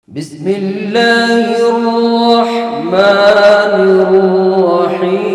بسم اللہ الرحمن الرحیم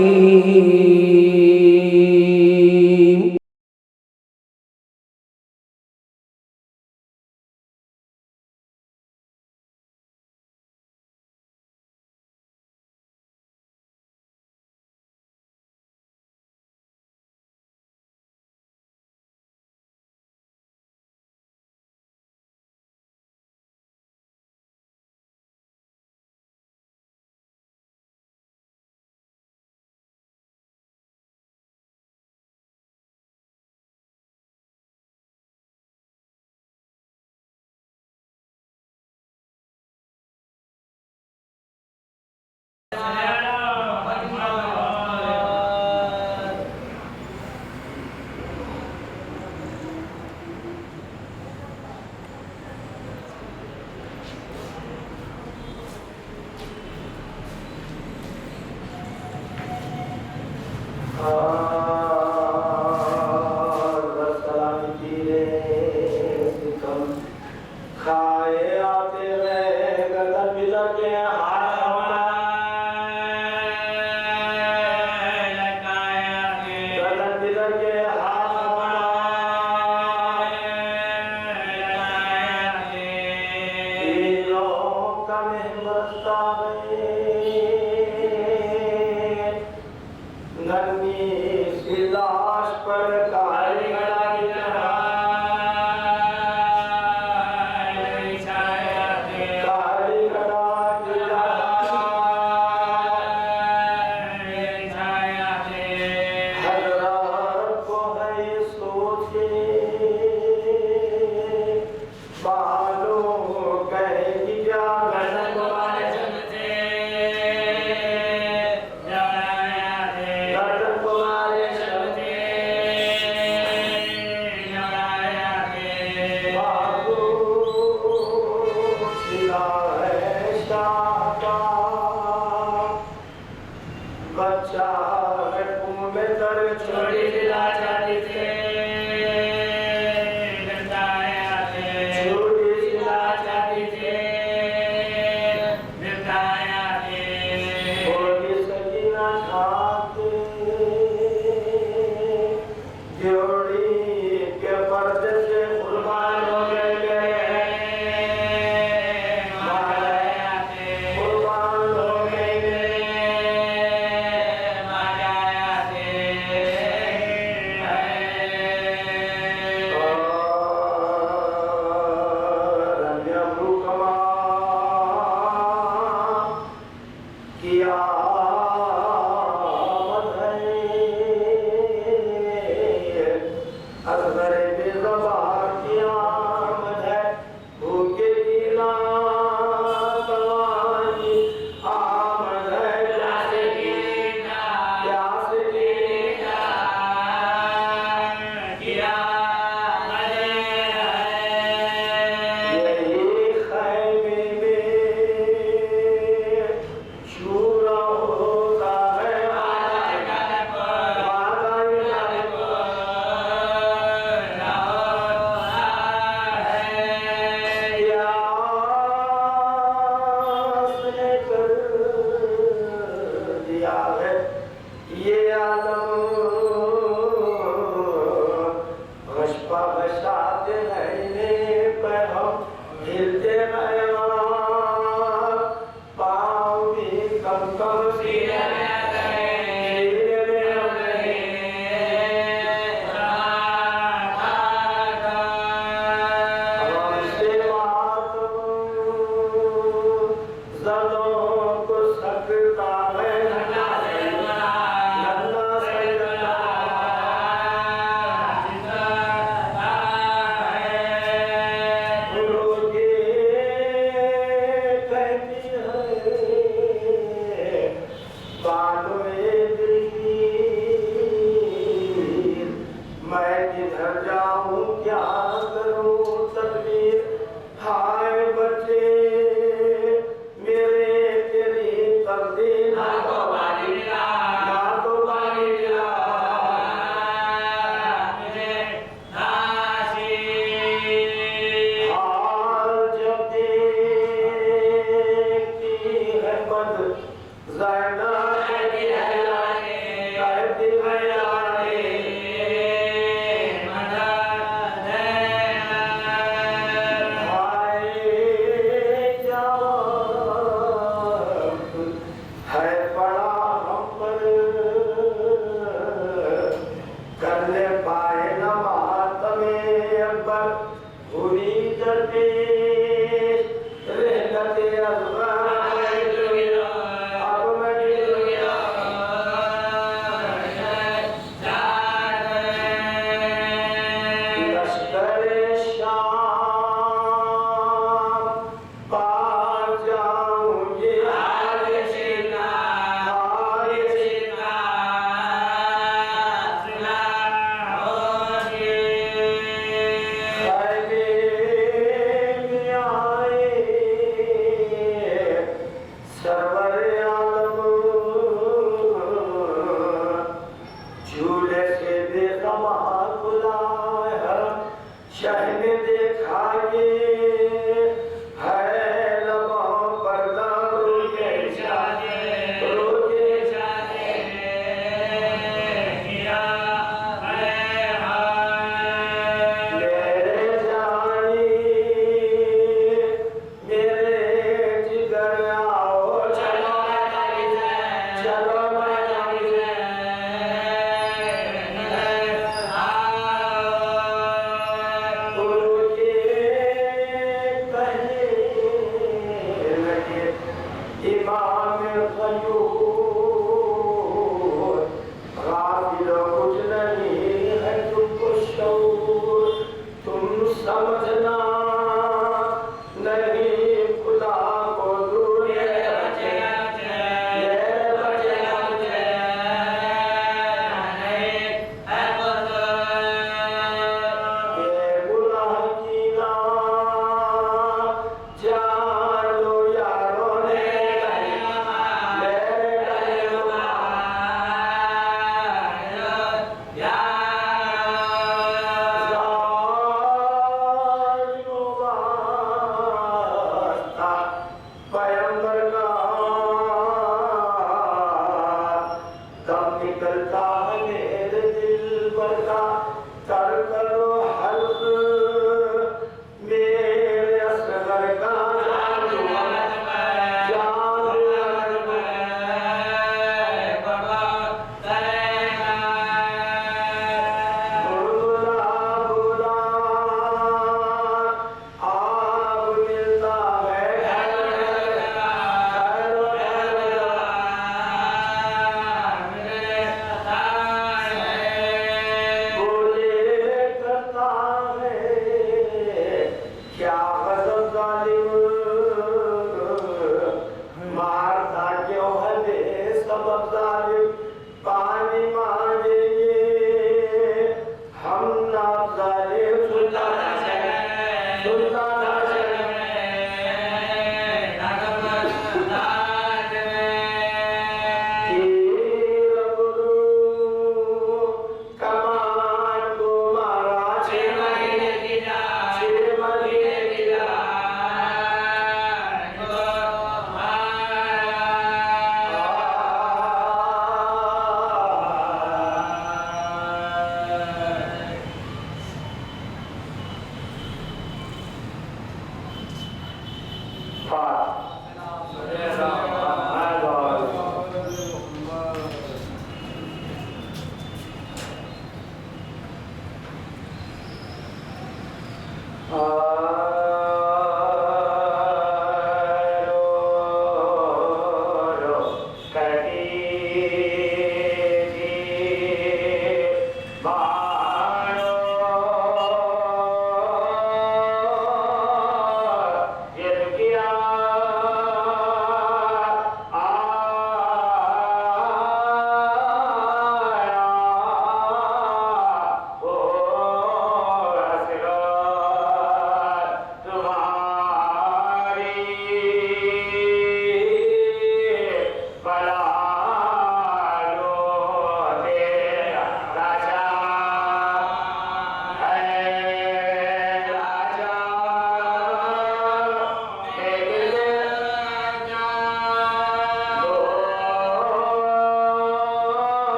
Yeah.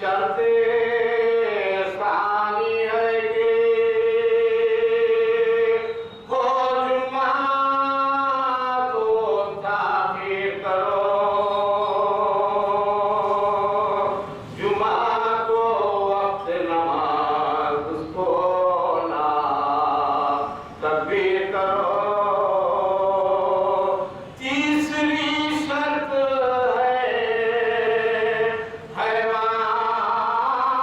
شرط ثانی ہے کہ ہو جمعہ کو تاخیر کرو، جمعہ کو وقت نماز کو نہ تکبیر کرو۔ تیسری شرط ہے حیوان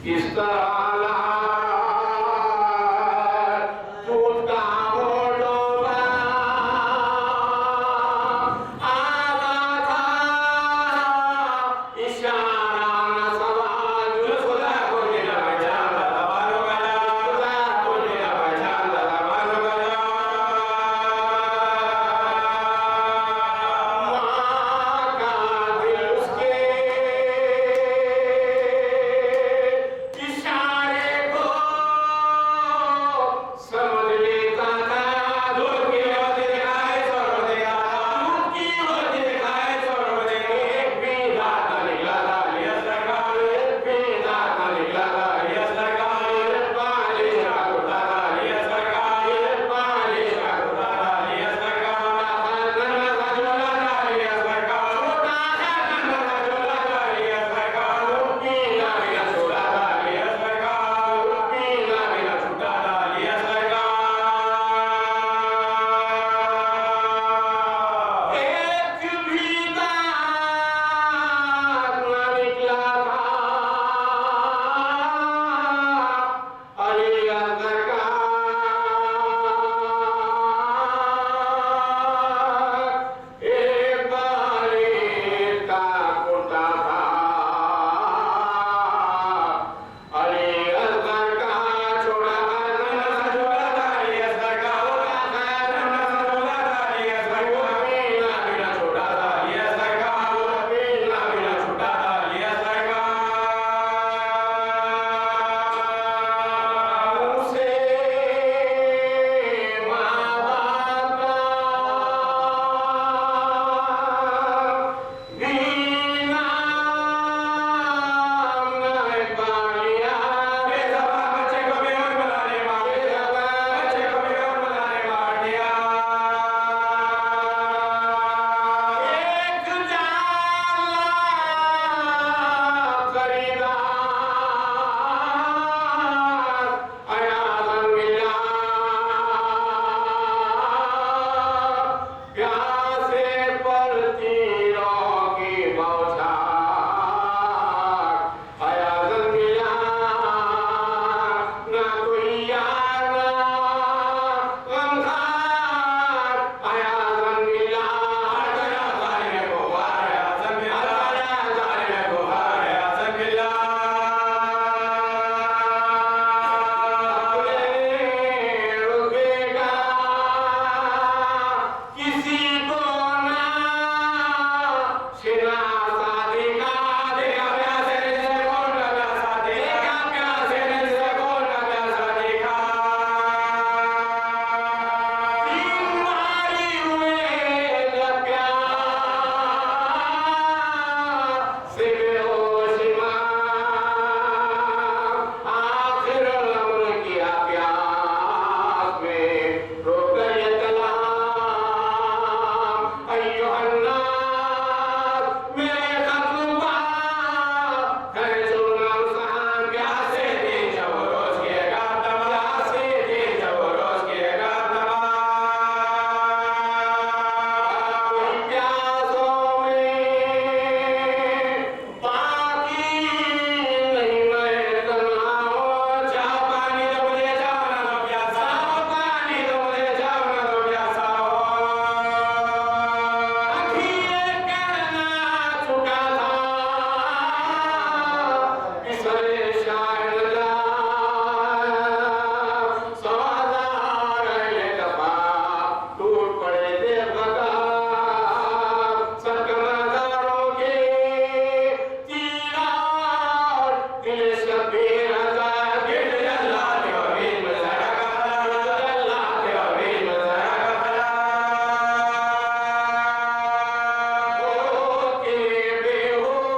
کس طرح ٹوٹا ہو ڈوبا آگا تھا اشارہ نہ سوال خدا کو دل بچان دا بانو گلا خدا کو دل بچان دا بانو گلا ماں کا دل اس کے اشارے کو سمجھ لیتا تھا دور کی ہوتی دکھائے سور دیا دور کی ہوتی دکھائے سور دیا ایک بھی دات نہ نکلا تھا لیس لگا ایک بھی دات نہ نکلا تھا لیس لگا ایک پالی کا ٹوٹا تھا لیس لگا ایک پالی کا ٹوٹا تھا لیس لگا ننھا سا جھولا تھا لیس لگا چھوٹا سا ننھا سا جھولا تھا لیس لگا روپی نہ بنا چھوٹا تھا لیس لگا روپی نہ بنا چھوٹا تھا لیس لگا ایک بھی دات نہ نکلا تھا علی اکبر کا ایک بالی کا کرتا تھا علی اکبر کا چھوڑا تھا ننھا سا جھولا تھا لیس لگا چھوٹا تھا ننھا سا جھولا تھا لیس لگا روپی نہ بنا چھوٹا تھا لیس لگا روپی نہ بنا چھوٹا تھا لیس لگا اسے ماں باپ کا دینا نہ پالیا بے زبان بچے کو بے اور بلانے مار دیا بچے کو بے اور بلانے مار دیا ایک جالا خریدار ایاز ملا پیاسے پر تیروں کی بوچھار ایاز ملا نہ کوئی یار نہ غمخوار ایاز ملا ہر طرح ظالم کو وار ایاز ملا ہر طرح ظالم کو وار ایاز ملا اپنے رتبے کا کسی کو نہ شناسا دیکھا دیکھا پیاسے نے سے کون کا پیاسا دیکھا پیاسے نے سے کون کا پیاسا دیکھا تین ماری ہوئے جب پیاس سے بے ہوش آخر الامر کیا پیاس میں روک گئی کلام ایوہ الناس میرے ختم پا کھینچو نوسان پیاسے دین شب و روز کیے گا دما پیاسے دین شب و روز کیے گا دما کوئی پیاسوں میں باقی نہیں میں تنہا ہوں چاہ پانی تو مجھے جانا تو پیاسا ہو پانی تو مجھے جانا تو پیاسا ہو اکھیے کہنا چکا تھا پسرے شاید لا سوادار اہل دفا ٹوٹ پڑے دے بگا سرکمداروں کے تیرار دل شبیر ہزار گرد اللہ دیوین مزارہ کا خلا اللہ دیوین مزارہ کا خلا ہو کے بے ہوش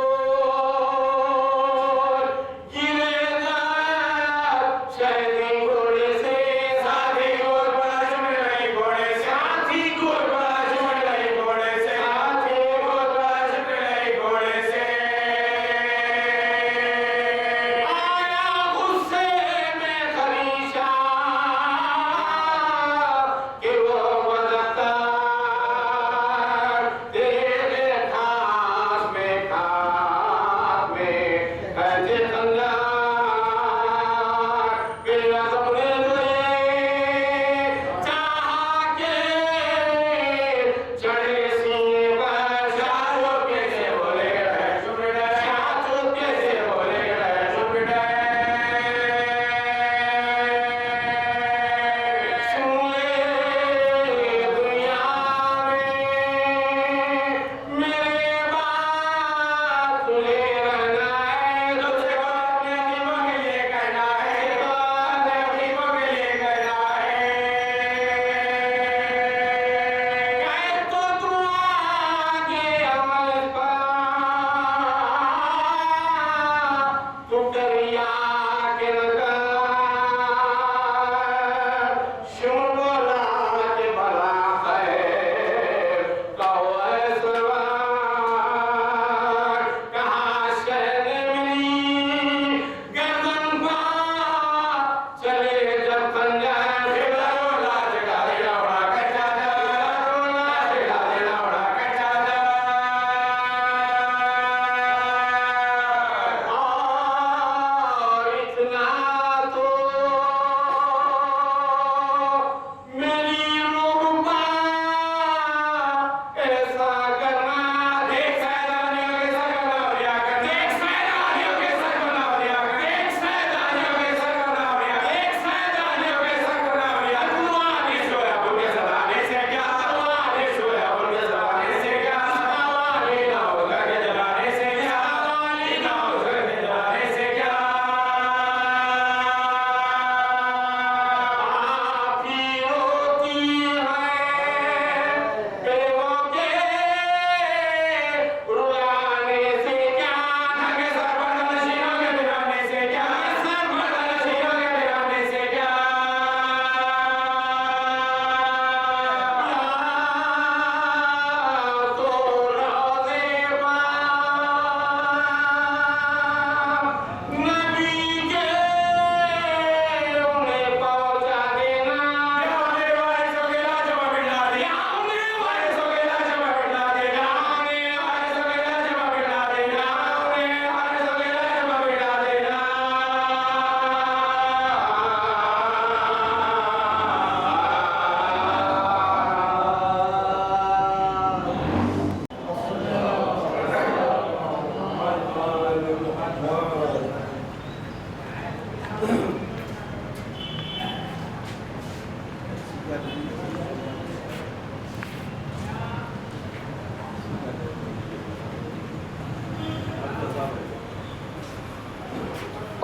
گرے دار شہدی گھوڑے سے ساتھی گھوڑ بڑا جمع رہی گھوڑے سے ساتھی گھوڑ بڑا جمع رہی گھوڑے سے ساتھی گھوڑ بڑا جمع رہی گھوڑے سے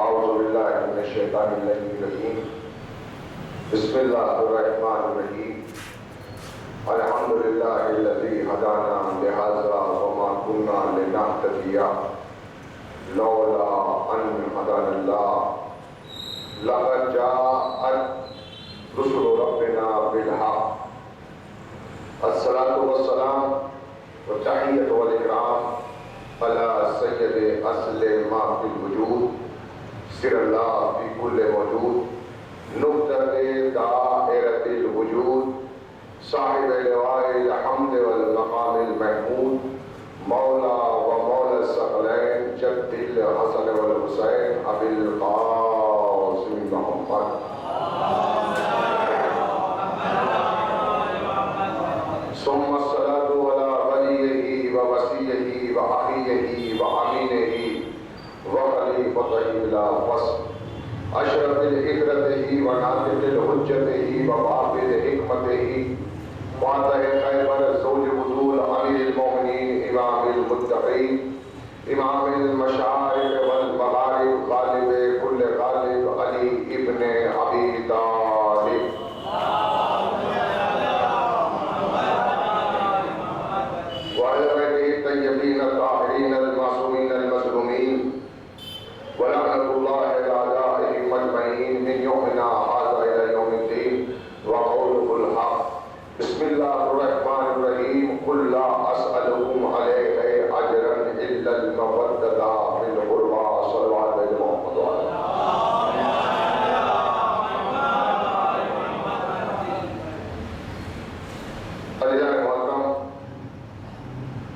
اعوذ باللہ من الشیطان الرجیم بسم اللہ الرحمن الرحیم الحمدللہ الذی ہدانا لہذا وما كنا لنہتدی لولا ان ہدانا اللہ لقد جاءت رسل ربنا بالحق الصلاة والسلام والتحیۃ والاکرام علی سید اصل ما فی الوجود سر اللہ فی کل موجود نقطۃ دائرۃ الوجود صاحب لواء الحمد والمقام المحمود مولا و مولا الثقلین جد الحسن والحسین ابی القاسم محمد ثم الصلاة على وليه ووصيه وأخيه وأمينه وخليفته بلا فصل أشرف الإكرته وناطق الحجته وبابل حكمته فاتح خيبر زوج بدول أمير المؤمنين إمام المتقين إمام المشارق والمغارب غالب كل غالب علي ابن أبي طالب الطيبين الطاهرين المعصومين المظلومين ولعنة الله على أعدائهم أجمعين من يومنا هذا إلى يوم الدين وقوله الحق بسم الله الرحمن الرحيم قل لا أسألكم عليه أجرا إلا المودة في القربى صلى الله عليه وسلم عزیزان محترم،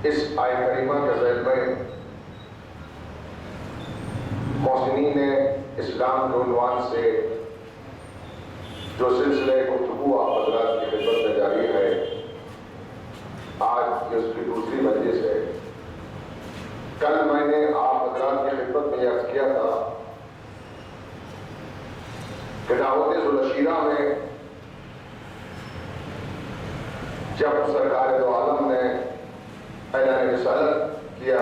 اس آیت کریمہ کے ذیل میں محسنین اسلام کے عنوان سے جو سلسلہ گفتگو آپ حضرات کی خدمت میں جاری ہے، آج اس کی دوسری مجلس ہے۔ کل میں نے آپ حضرات کی خدمت میں عرض کیا تھا کہ دعوت ذوالشیرہ میں جب سرکار دو عالم نے اعلان رسالت کیا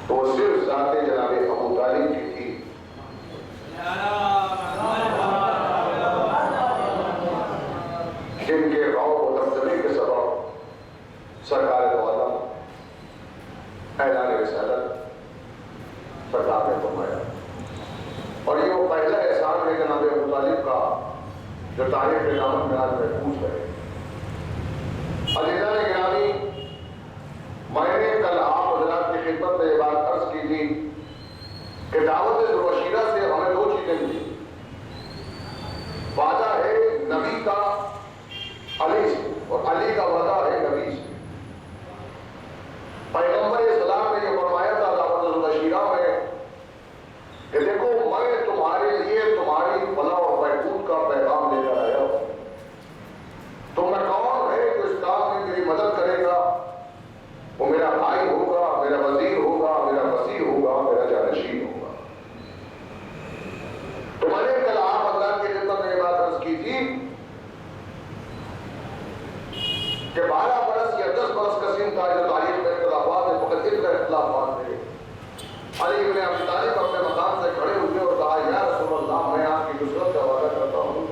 تو وہ صرف ذات جناب ابو طالب کی تھی، جن کے غوث و دبدبے کے سبب سرکار دو عالم اعلان رسالت سرکار نے فرمایا، اور یہ وہ پہلا احسان ہے جناب ابو طالب کا جو تاریخ نامت میں آج محفوظ ہے۔ عزیزان گرامی، میں نے کل آپ حضرات کی خدمت میں یہ بات عرض کی تھی کہ دعوت ذوالشیرہ سے ہمیں دو چیزیں ملی۔ وعدہ ہے نبی کا علی سے، اور علی کا وعدہ ہے نبی سے۔ پیغمبر اسلام نے یہ فرمایا تھا دعوت ذوالشیرہ میں کہ دیکھو میں تمہارے لیے تمہاری فلاح و بہبود کا پیغام لے کر آیا ہوں۔ تو میں کون ہے جو اس کام میں میری مدد کرے گا؟ وہ میرا بھائی ہوگا، میرا وزیر ہوگا، میرا وسیع ہوگا، میرا جانشین ہوگا۔ تو میں نے کل آپ حضرات کی خدمت میں یہ بات عرض کی تھی کہ 12 برس یا 10 برس کا سن تھا جو تاریخ میں اختلافات ہے، فقط اتنا اختلافات تھے۔ علی ابن ابی طالب اپنے مقام سے کھڑے ہوئے اور کہا یا رسول اللہ میں آپ کی نصرت کا وعدہ کرتا ہوں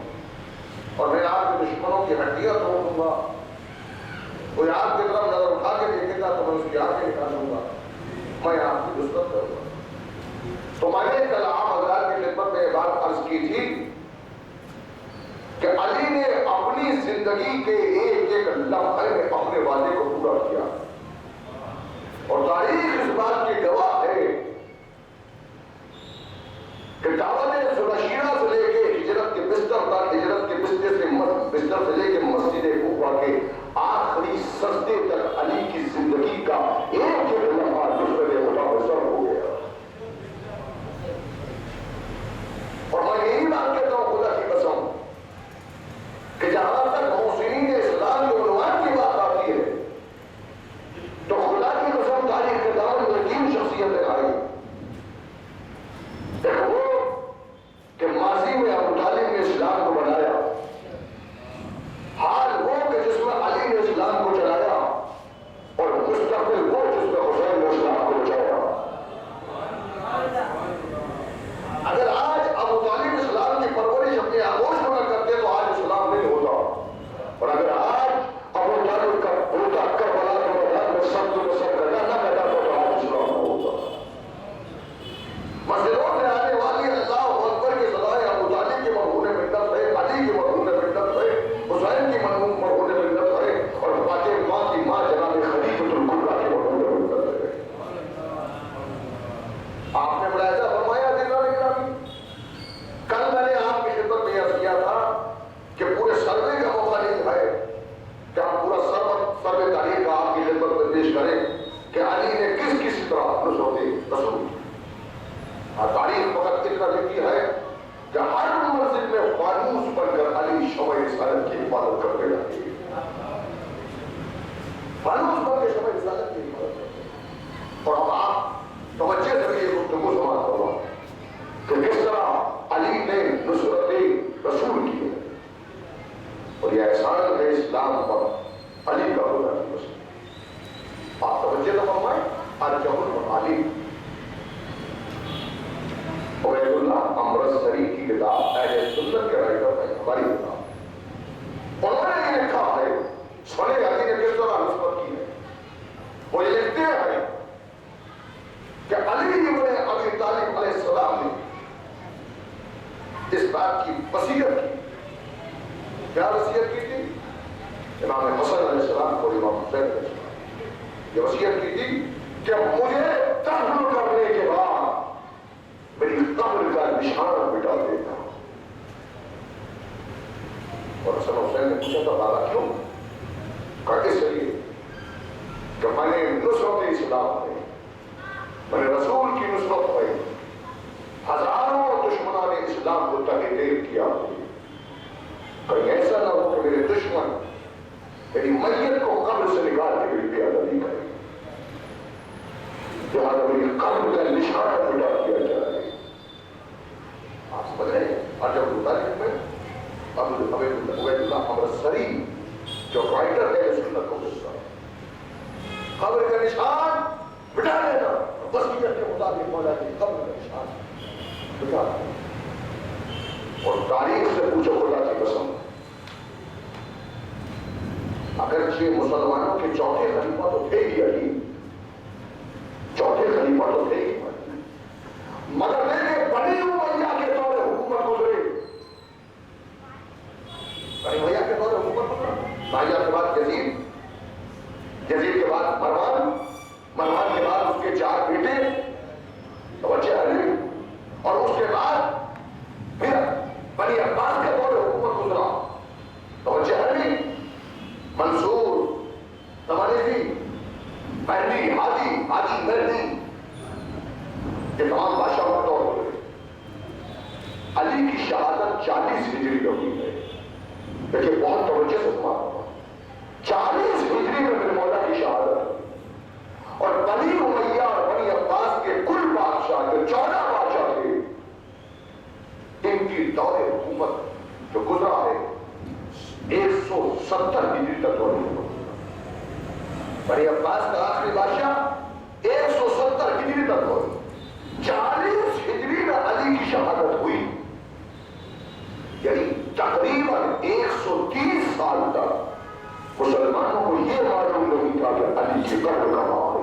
اور میں آپ کے دشمنوں کی ہڈیاں توڑ دوں گا، کوئی آپ کی طرف نظر اٹھا کے دیکھے گا تو میں اس کی آنکھیں نکال دوں گا، میں آپ کی نصرت کروں گا۔ تو میں نے کل آپ حضرات کی خدمت میں یہ بات عرض کی تھی کہ علی نے اپنی زندگی کے ایک ایک لمحے میں اپنے وعدے کو پورا کیا، اور تاریخ اس بات کی گواہ ہے کہ دعوت ذوالشیرہ سے لے کے ہجرت کے بستر تک، ہجرت کے بستر سے لے کے مسجد کوفہ کے آخری سجدے تک علی کی زندگی کا ایک ایک لمحہ دوسرے متاثر ہو گیا۔ اور میں یہی بات کہتا ہوں خدا کی قسم کہ جہاں تک محسنین اسلام کے عنوان کی بات آتی ہے تو خدا کی قسم تاریخ کے دوران میں 3 شخصیتیں آئی۔ ایک وہ کہ ماضی میں ابو طالب نے اسلام کو بنایا، حال وہ کہ جس میں علی نے اسلام کو چلایا، اور مستقبل مسجدوں سے آنے والی اللہ اکبر کی صدائیں ابو طالب کے مرہون ملت ہے، علی کے مرہون ملت ہے، حسین کی مرہون ملت ہے، اور فاطمہ ماں کی ماں جناب خدیجہ الکبریٰ کی مرہون ملت ہے۔ آپ نے بڑا ایسا فرمایا عزیزان گرامی، کل میں نے آپ کی خدمت میں عرض کیا تھا کہ پورے سروے کا موقع نہیں ہے کہ آپ پورا سروے تاریخ کا آپ کی خدمت میں پیش کریں کہ علی نے کس طرح نصرت رسول کی۔ تاریخ فقط اتنا لکھی ہے کہ ہر مسجد میں فانوس بن کر علی شمع رسالت کی حفاظت کرتے رہتے ہیں، فانوس بن کے شمع رسالت کی حفاظت کرتے ہیں۔ اور اب آپ توجہ سے یہ گفتگو سماعت کرو کہ کس طرح علی نے نصرت رسول کی ہے، اور یہ احسان ہے اسلام پر علی کا ہونا کی وجہ۔ آپ توجہ تو فرمائیں، الجبر و علی عبید اللہ امرتسری کی کتاب اہل سنت کے رائٹر ہے، ہماری کتاب، انہوں نے یہ لکھا ہے سنے علی نے کس طرح نصرت کی ہے۔ وہ یہ لکھتے ہیں کہ علی ابن ابی طالب علیہ السلام نے اس بات کی وصیت کی، کیا وصیت کی تھی؟ امام حسن علیہ السلام کو امام حسین علیہ السلام یہ وصیت کی تھی کہ مجھے دفن کرنے کے بعد میری قبر کا نشان مٹا دیتا۔ اور حسن حسین نے پوچھا تھا بابا کیوں؟ کہا اس لیے کہ میں نے نصرت اسلام میں نے رسول کی نصرت میں ہزاروں دشمنان اسلام کو تحریر کیا، کہیں ایسا نہ ہو کہ میرے دشمن میری میت کو قبر سے نکال کے میری پیادہ نہیں کرے، لہٰذا میری قبر کا نشانہ مٹا دیا جائے۔ آپ سمجھ رہے ہیں؟ اور جب مطالب میں عبید اللہ امرتسری جو رائٹر ہے سنت کو ملتا قبر کا نشان مٹا دینا، وصیت کے مطابق مولا کی قبر کا نشان مٹا دینا۔ اور تاریخ سے پوچھو خدا کی قسم، اگرچہ مسلمانوں کے چوتھے خلیفہ تو تھے ہی علی، چوتھے خلیفہ تو تھے ہی، مگر بنی امیہ کے دور حکومت گزرے، بنی امیہ کے دور حکومت گزرا، امیہ کے بعد یزید، یزید کے بعد مروان، مروان کے بعد اس کے 4 بیٹے توجہ علی، اور اس کے بعد پھر بنی عباس کے دور حکومت گزرا، توجہ علی، منصور، تمانیفی، مہدی، حاجی مہدی، یہ تمام بادشاہوں کا دور ہوئے۔ علی کی شہادت 40 ہجری میں ہوئی ہے، لیکن بہت توجہ سے سنا ہوگا، 40 ہجری میں میرے مولا کی شہادت ہے، اور بنی امیہ اور بنی عباس کے کل بادشاہ جو 14 بادشاہ تھے، ان کی دور حکومت جو گزرا ہے 170 ہجری تک دور حکومت۔ بنی عباس کا آخری بادشاہ 170 ہجری تک دور، 40 ہجری میں علی کی شہادت ہوئی، یعنی تقریباً 130 سال تک مسلمانوں کو یہ معلوم نہیں تھا کہ علی کی قبر کہاں ہے۔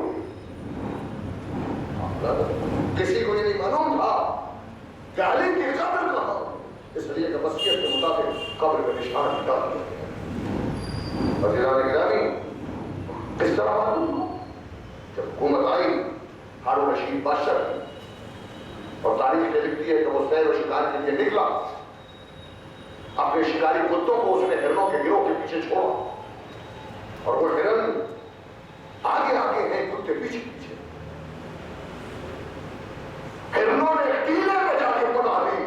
کسی کو یہ نہیں معلوم تھا کہ علی کی قبر کہاں ہے، اس لیے کہ وصیت کے مطابق قبر کا نشان مٹا دیا گیا۔ عزیزان گرامی، اس طرح معلوم جب حکومت آئی ہارون رشید بادشاہ کی، اور تاریخ میں لکھتی ہے کہ وہ سیر و شکار کے لیے نکلا، اپنے شکاری کتوں کو اس نے ہرنوں کے گروہ کے پیچھے چھوڑا، اور وہ ہرن آگے آگے ہیں، کتے پیچھے پیچھے، ہرنوں نے قلعے میں جا کے پناہ لی،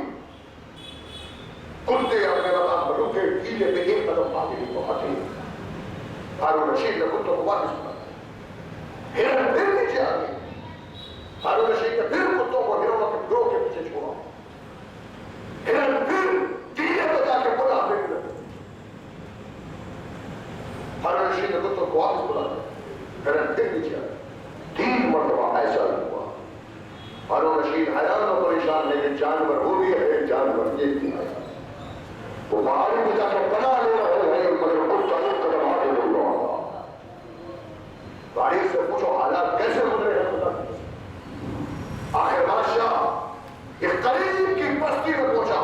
کتے اپنے مقام پر رکے، قلعے پہ ایک قدم آگے نہیں پہنچے، ہارون رشید نے کتوں کو واپس پناہ لیا، ہرن پھر نیچے آ گئے، ہارون رشید نے پھر کتوں کو ہرنوں کے گروہ کے پیچھے چھوڑا، ہرن پھر قلعے پہ جا کے پناہ لے لیا، ہارون رشید نے کتوں کو واپس بلا دیا، ہرن پھر نیچے آ گئے، 3 مرتبہ ایسا ہی ہوا۔ ہارون رشید حیران و پریشان ہے کہ جانور وہ بھی ہے، جانور یہ بھی ہے، وہ پہاڑی میں جا کے پناہ لے رہے ہیں، مگر کچھ قدم آگے بڑھ رہا ہوگا۔ تاریخ سے پوچھو حالات کیسے گزرے ہیں، آخر بادشاہ قریب کی بستی میں پہنچا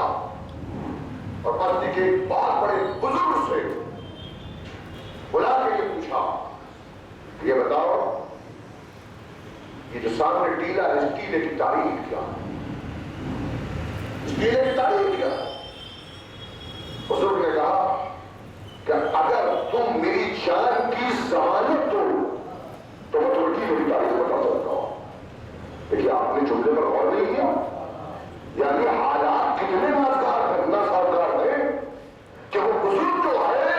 اور بستی کے ایک بہت بڑے بزرگ سے بلا کے یہ پوچھا کہ یہ بتاؤ یہ جو سامنے ٹیلا ہے اس ٹیلے کی تاریخ کیا ہے؟ اس ٹیلے کی تاریخ کیا ہے؟ بزرگ نے کہا کہ اگر تم میری جان کی ضمانت دو تو میں تمہیں ٹیلے کی تاریخ بتا سکتا ہوں. لیکن آپ نے جملے پر غور نہیں کیا. یعنی حالات کتنے ناسازگار ہیں کہ وہ بزرگ جو ہے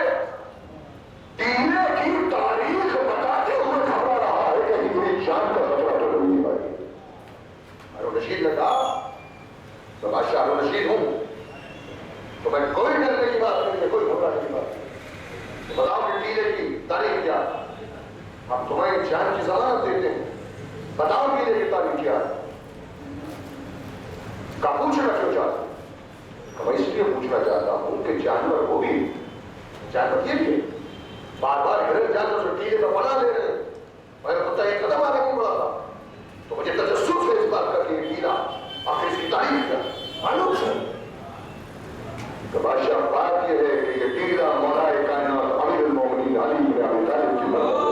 ٹیلے کی تاریخ بتاتے ہوئے گھبرا رہا ہے کہ میری جان کا خطرہ تو نہیں بھائی. ہارون رشید نے کہا میں بادشاہ ہارون رشید ہوں تو میں کوئی ڈرنے کی بات نہیں ہے, کوئی گھبرانے کی بات نہیں. بتاؤ کہ ٹیلے کی تاریخ کیا ہے؟ ہم تمہیں جان کی ضمانت دیتے ہیں, بتاؤ ٹیلے کی تاریخ کیا ہے؟ کا پوچھنا کیوں چاہتا ہوں؟ میں اس لیے پوچھنا چاہتا ہوں کہ جانور کو بھی جانور یہ کہ بار بار گھر جانور سے ٹیلے پر بنا لے رہے ہیں. میں پتہ ایک قدم آگے نہیں بڑھا تھا تو مجھے تجسس ہے اس بات کا کہ یہ ٹیلا آخر اس کی تاریخ کیا معلوم ہے. تو بادشاہ بات یہ ہے کہ یہ ٹیلا مولا کائنات امیر المومنین علی بن ابی طالب کی بات ہے.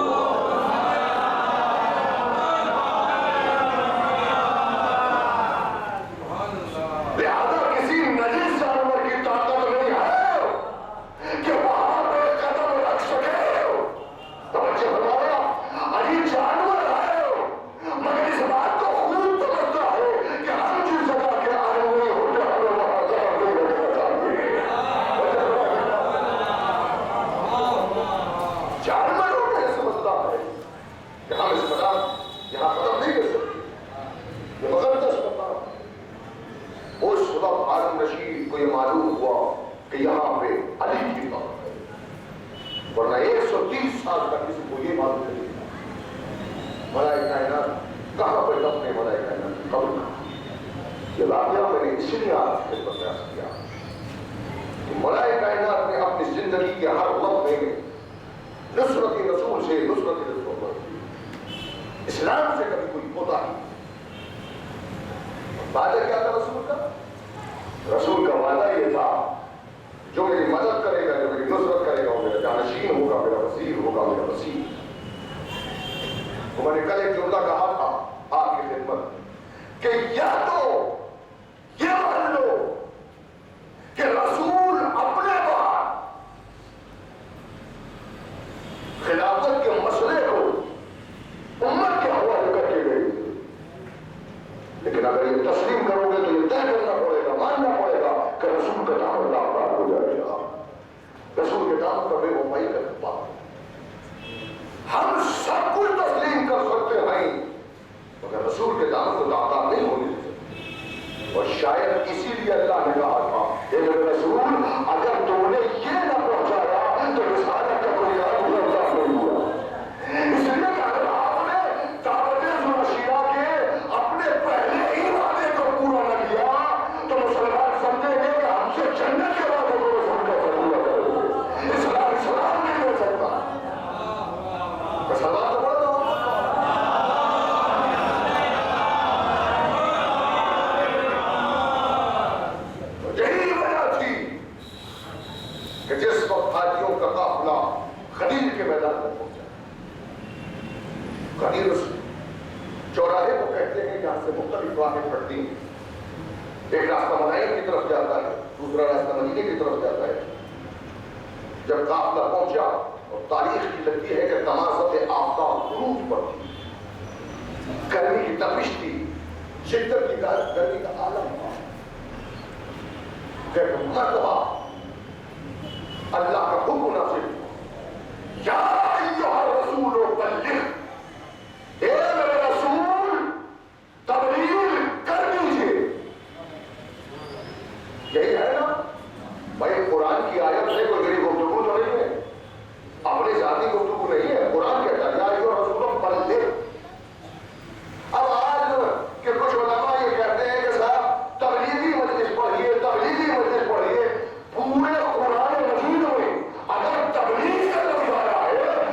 پورے قرآن مجید میں اگر تبلیغ کا لفظ آیا ہے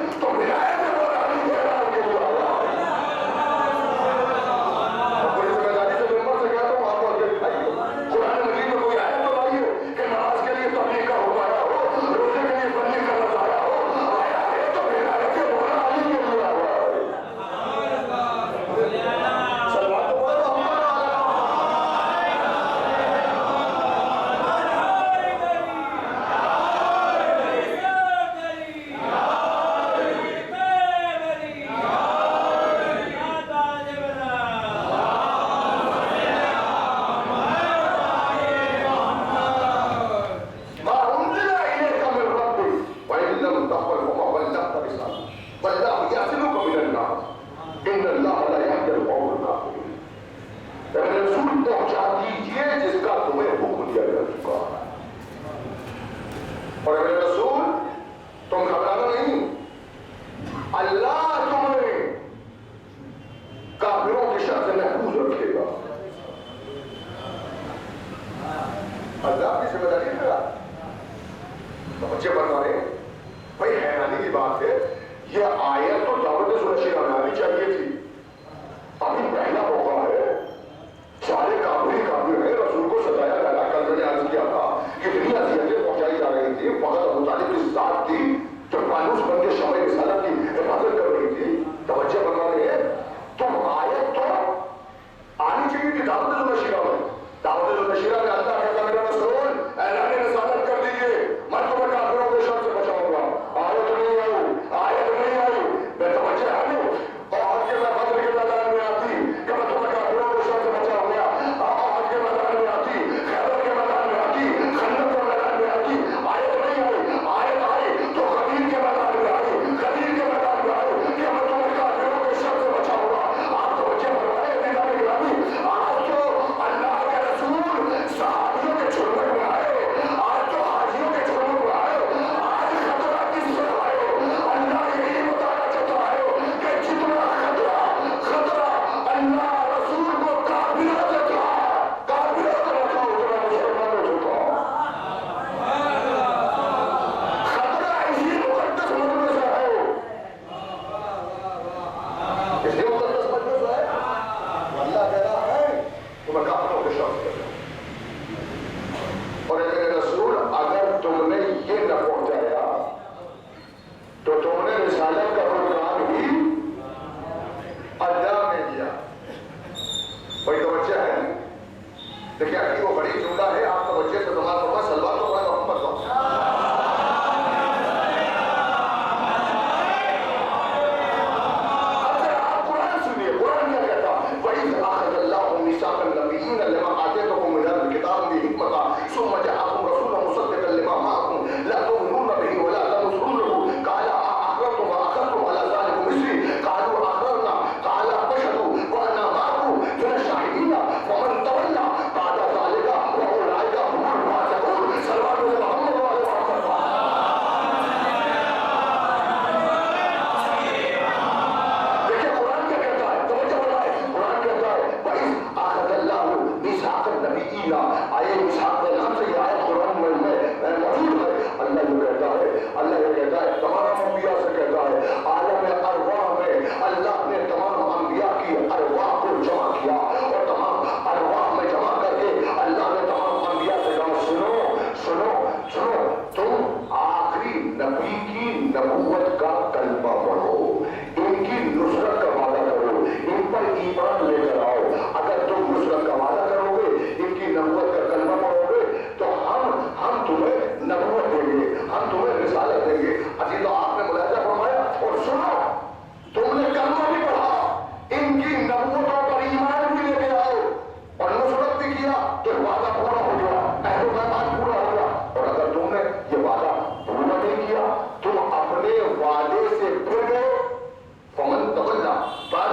سے مزہ نہیں لگا تو بچے بتا رہے بھائی حیرانی کی بات ہے یہ آیت تو دعوت سنشیرہ میں آنی چاہیے تھی ابھی پہلا موقع ہے سارے کافر ہیں رسول کو ستایا گیا کل میں نے عرض کیا تھا کتنی اذیتیں پہنچائی جا رہی تھی فقط ابو طالب کی ذات تھی جو فانوس بن کے شمع رسالت کی حفاظت کر رہی تھی توجہ بنا رہے ہیں تو آیت تو آنی چاہیے تھی دعوت النشیرہ میں دعوت النشیرہ میں اللہ کہتا میرا رسول اعلان رسالت کر دیجئے میں تمہیں کافروں کے شر سے بچاؤں گا آیت نہیں آئی میں توجہ ہے اور آج کے میں بدر کے میدان میں آتی کہ میں تمہیں کافروں کے شر سے بچاؤں گا آج کے میدان میں آتی خیبر کے میدان میں آتی خندق کے میدان میں آتی آیت نہیں آئی آیت آئی تو غدیر کے میدان میں آئی غدیر کے میدان میں آئی کہ میں تمہیں کافروں کے شر سے بچاؤں گا آپ توجہ فرمائے دیدار گرامی آج تو اللہ کے رسول صحابیوں کے چھڑنے میں آئے آج تو حاجیوں کے چھڑنے میں آئے آج خطرہ کس سے آئے اللہ یہی بتانا چاہتا ہے کہ جتنا خطرہ اللہ رسول کو کافروں سے تھا کافروں سے رکھا اتنا مسلمانوں سے تھا خطرہ اسی مقدس مجمع سے ہے اسی مقدس مجمع سے ہے اللہ کہہ رہا ہے تو میں کافروں کے شر سے اور میرے رسول اگر تم نے یہ نہ پہنچایا تو تم نے رسالت کا پروگرام ہی اللہ نے دیا بھائی توجہ ہے دیکھیں عجیب و غریب جملہ ہے آپ توجہ سے سماعت فرمائیں صلوات و سلام محمد صلی اللہ آپ قرآن سنیے قرآن کیا کہتا وَإِذْ أَخَذَ اللَّهُ مِيثَاقَ النَّبِيِّينَ لَمَا آتَيْتُكُم مِّنَ الْكِتَابِ وَالْحِكْمَةِ ثُمَّ جَاءَكُمْ رَسُولٌ مُصَدِّقًا لِّمَا مَعَكُمْ لَا تُؤْمِنُونَ بِهِ وَلَا تَنصُرُونَهُ قَالَ أَأَقْرَرْتُمْ وَأَخَذْتُمْ عَلَىٰ ذَٰلِكُمْ إِصْرِي قَالُوا أَقْرَرْنَا قَالَ فَاشْهَدُوا وَأَنَا مَعَكُمْ مِنَ الشَّاهِدِينَ وَمَن تَوَلَّىٰ بَعْدَ ذَٰلِكَ فَأُولَٰئِكَ هُمُ الْفَاسِقُونَ صلوات و سلام دیکھیں قرآن کیا کہتا ہے توجہ فرمائے قرآن کہتا ہے وَإِذْ أَخَذَ اللَّهُ مِيثَاقَ النَّبِيِّينَ آئے میثاق کے نام سے یہ آیت قرآن میں موجود ہے اللہ یہ کہتا ہے تمام انبیاء سے کہتا ہے عالم ارواح میں اللہ نے تمام انبیاء کی ارواح کو جمع کیا اور تمام ارواح میں جمع کر کے اللہ نے تمام انبیاء سے کہا سنو تم آخری نبی کی نبوت کا کلمہ پڑھو ان کی نصرت کا وعدہ کرو ان پر ایمان لے کر آؤ اگر تم نصرت کا وعدہ کرو گے ان کی نبوت کا کلمہ پڑھو گے تو ہم تمہیں نبوت دیں گے ہم تمہیں رسالت دیں گے عزیزو آپ نے ملاحظہ فرمایا اور سنو تم نے کلمہ بھی پڑھا ان کی نبوتوں پر ایمان بھی لے کے آؤ اور نصرت بھی کیا تو وعدہ پورا ہو گیا اہل و پیمان پورا ہو گیا اور اگر تم نے یہ وعدہ پورا نہیں کیا تم اپنے وعدے سے پھر گئے فمن تولا بعد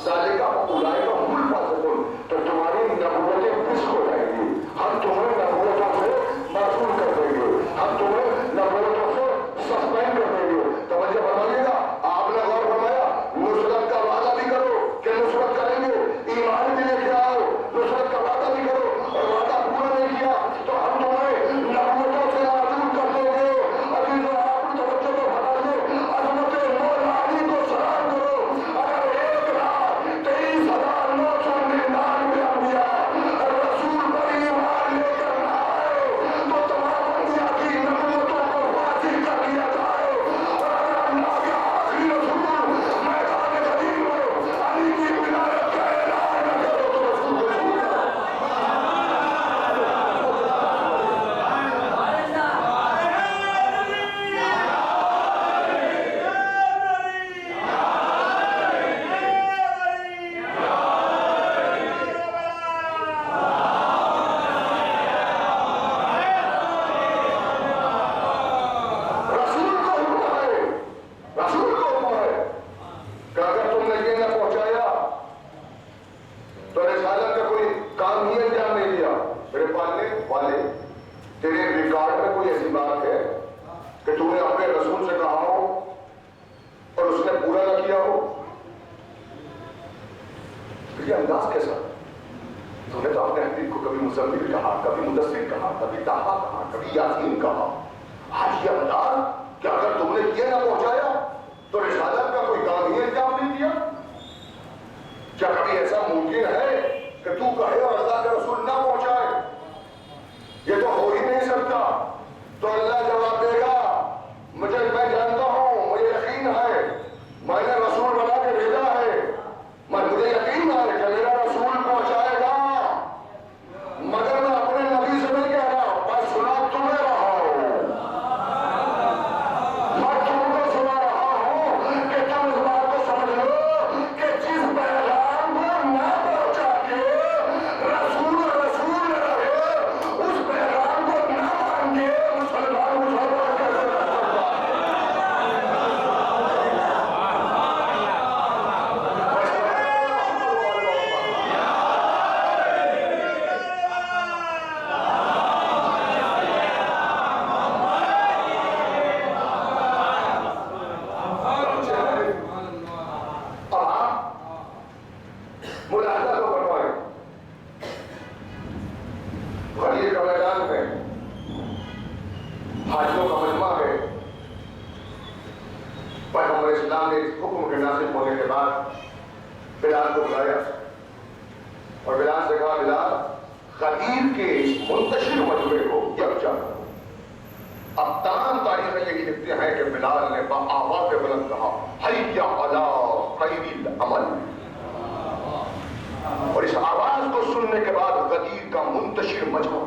ذالک فاولئک هم الفاسقون تو تمہاری نبوتیں فسق ہو جائیں گی ہم تمہیں نبوتوں سے معصوم کر دیں گے ہم تمہیں نبوتوں سے سسپینڈ کر دیں گے توجہ فرمائیے گا آپ نے غور فرمایا نصرت کا وعدہ بھی کرو کہ نصرت کریں گے ایمان بھی لے کے آؤ نصرت کا وعدہ بھی کرو اور وعدہ پورا نہیں کیا تو ہم تمہیں نبوتوں سے معصوم کر دیں گے عزیزو آپ توجہ کو فرمائیے عظمت مولا علی کو سلام کرو اگر ایک رات 23,999 انبیاء رسول پر ایمان لے کر نہ آئے تو تمام انبیاء کی نبوتوں کو واضح کر دیا جائے اور اگر اللہ کے آخری رسول میدان غدیر میں علی کی ولایت کا اعلان نہ کرو تو رسول کو چھوڑ دو رسول کو حکم ہے کہ اگر تم نے یہ نہ پہنچایا تو رسالت کا کوئی کام ہی انجام نہیں دیا میرے پالنے والے تیرے ریکارڈ میں کوئی ایسی بات ہے کہ تم نے اپنے رسول سے کہا ہو اور اس نے پورا نہ کیا ہو یہ انداز کیسا تم نے تو اپنے حبیب کو کبھی مزمل کہا، کبھی مدثر کہا، کبھی طٰہٰ کہا، کبھی یاسین کہا. آج یہ بتا کہ اگر تم نے یہ نہ پہنچایا تو رسالت کا کوئی کام ہی انجام نہیں دیا. کیا کبھی ایسا ممکن ہے کہ تو کہے اور اللہ کے رسول نہ پہنچائے؟ یہ تو ہو ہی نہیں سکتا. تو اللہ جواب دے گا میں جانتا ہوں، مجھے یقین ہے، میں نے رسول بنا کے بھیجا ہے، مجھے یقین ہے کہ میرا رسول پہنچائے گا، مگر میں اپنے نبی سے نہیں کہہ رہا، میں سنا تمہیں رہا ہوں. میں تم کو سنا رہا ہوں کہ تم اس بات کو سمجھ لو کہ جس پیغام کو نہ پہنچا کے رسول رہے، اس پیغام کو نہ مان کے مسلمان کیسے رہ سکتا؟ ملاحظہ تو بنوائے غدیر کا میدان ہے، حاجیوں کا مجمع ہے. پیغمبر اسلام نے اس حکم کے نازل ہونے کے بعد بلال کو بلایا اور بلال سے کہا بلال غدیر کے اس منتشر مجمع کو یکجا کرو. اب تمام تاریخیں یہی لکھتے ہیں کہ بلال نے بآواز بلند کہا حی علی خیر العمل، اور اس آواز کو سننے کے بعد غدیر کا منتشر مجمع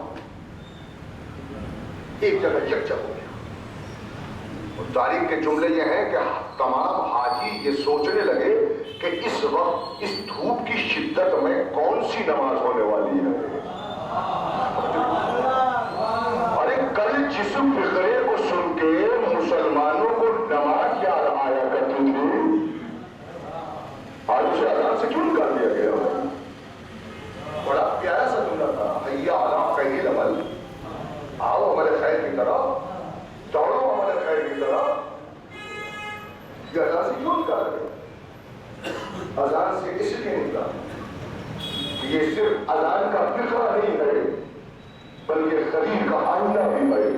ایک جگہ یکجا ہو گیا. اور تاریخ کے جملے یہ ہیں کہ تمام حاجی یہ سوچنے لگے کہ اس وقت اس دھوپ کی شدت میں کون سی نماز ہونے والی ہے. ارے کل جس فقرے کو سن کے مسلمانوں کو نماز یاد آیا کرتی تھی، آج اسے اذان سے کیوں کر دیا گیا؟ بڑا پیارا سا جملہ تھا، حی علی خیر العمل، آؤ عمل خیر کی طرف، دوڑو عمل خیر کی طرف. یہ اذان سے کیوں نکالا گیا؟ اذان سے اس لیے نکالا، یہ صرف اذان کا فقرہ نہیں ہے بلکہ غدیر کا آئندہ بھی ہے.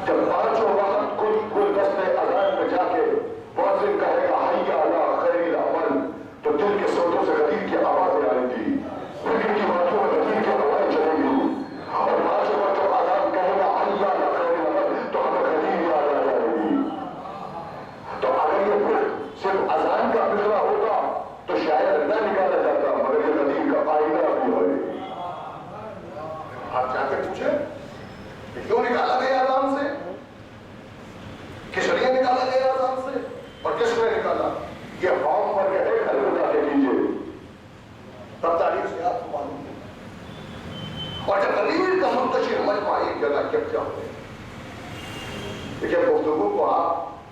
جب پانچوں وقت کوئی دستے اذان میں جا کے مؤذن کہے گا حی علی خیر العمل تو دل کے سوتوں سے غدیر کی آوازیں آئیں گی، فکر کی باتوں میں غدیر کی ہوائیں چلیں گی، اور پانچوں وقت جب اذان کہے گا حی علی خیر العمل تو ہمیں غدیر یاد آ جائے گی. تو اگر یہ پھر صرف اذان کا فقرہ ہوتا تو شاید نہ نکالا جاتا، مگر یہ غدیر کا آئینہ بھی ہے. آپ جا کے پوچھیں کہ کیوں نکالا گیا اذان سے، کس لیے نکالا گیا اذان سے، اور کس نے نکالا؟ یہ قوم پر کہتے ہیں گھر جا کے کیجیے، تب تاریخ سے آپ کو معلوم ہے. اور جب غدیر کا منتشر مجمع ایک جگہ یکجا ہو گیا. دیکھیے گفتگو کو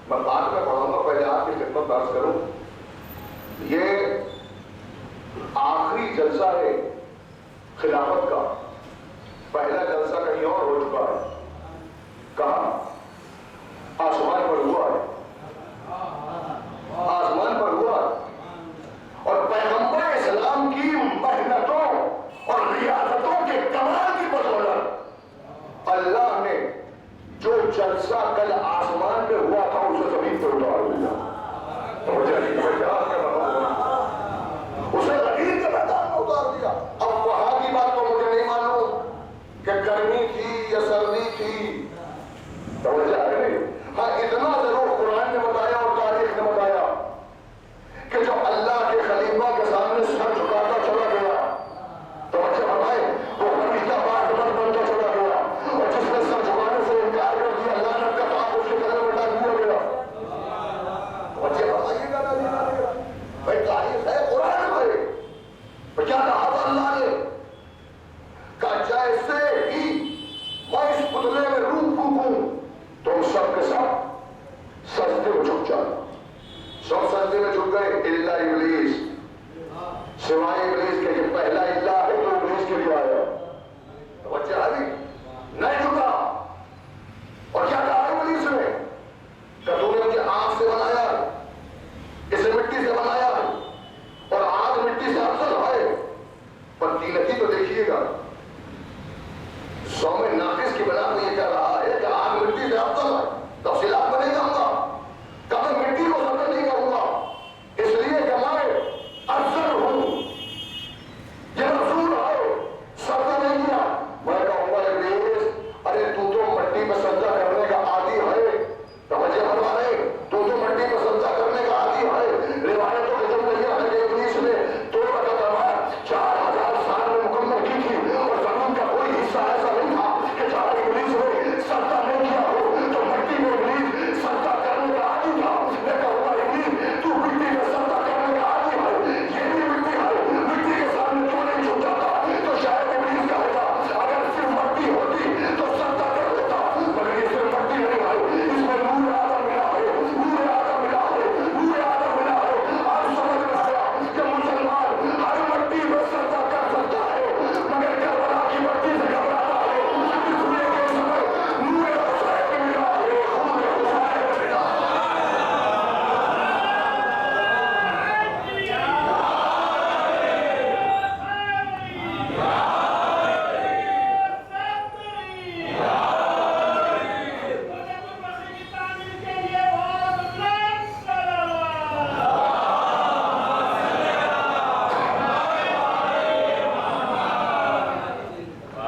میں بعد میں پڑھاؤں گا، پہلے آپ کی خدمت درج کروں. یہ آخری جلسہ ہے خلافت کا، پہلا جلسہ کہیں اور ہو چکا ہے. کہاں؟ آسمان پر ہوا ہے، آسمان پر ہوا ہے. اور پیغمبر اسلام کی محنتوں اور ریاضتوں کے کمال کی بدولت اللہ نے جو جلسہ کل آسمان پہ ہوا تھا اسے زمین پہ اتار دیا. اسے غدیر کے میدان میں اتار دیا. اب وہاں کی بات تو مجھے نہیں معلوم کہ گرمی تھی یا سردی تھی، توجہ ہے نہیں. ہاں اتنا ضرور قرآن نے بتایا اور تاریخ نے بتایا کہ جو اللہ کے خلیفہ کے سامنے سر جھکاتا چلا گیا، توجہ بتائے، وہ خلیفہ بار بنتا چلا گیا، اور جس نے سر جھکانے سے انکار کر دیا لعنت کا پاپ اس کے گلے میں ڈال دیا گیا. توجہ بتائیے گا بھائی، تاریخ ہے قرآن میں. کیا کہا تھا اللہ نے؟ کہا جیسے ہی میں اس پتلے میں روح پھونکوں تم سب کے ساتھ دیکھیے گا سو میں ناقص کی بنا کو یہ کہہ رہا ہے کہ آگ مٹی سے افضل ہے. تفصیلات میں نہیں جاؤں گا, کبھی مٹی کو سفر نہیں کروں گا, اس لیے کہ میں افضل ہوں. یہ رسول ہے, سجدہ نہیں کیا. میں کہوں گا ابلیس, ارے تو مٹی میں سجدہ کرنے کا عادی ہے. توجہ فرما رہے, تو مٹی میں سجدہ کرنے کا عادی ہے. روایتوں کے جب نہیں ہے کہ ابلیس نے 2 رکعت نماز 4000 سال میں مکمل کی تھی, اور زمین کا کوئی حصہ ایسا نہیں تھا کہ جہاں ابلیس نے سجدہ نہیں کیا ہو. تو مٹی میں ابلیس سجدہ کرنے کا عادی تھا. میں کہوں گا ابلیس تو مٹی میں سجدہ کرنے کا عادی ہے, یہ بھی مٹی ہے, مٹی کے سامنے کیوں نہیں جھک جاتا؟ تو شاید ابلیس کہے گا اگر صرف مٹی ہوتی تو سجدہ کر دیتا, مگر یہ صرف مٹی نہیں ہے, اس میں نور آدم ملا ہے, نور آدم ملا ہے, نور آدم ملا ہے. آج سمجھ میں آیا کہ مسلمان ہر مٹی میں سجدہ کر سکتا ہے, مگر کربلا کی مٹی سے گھبراتا ہے, اس لیے کہ اس میں نور حسین ملا ہے, خون حسین ملا ہے.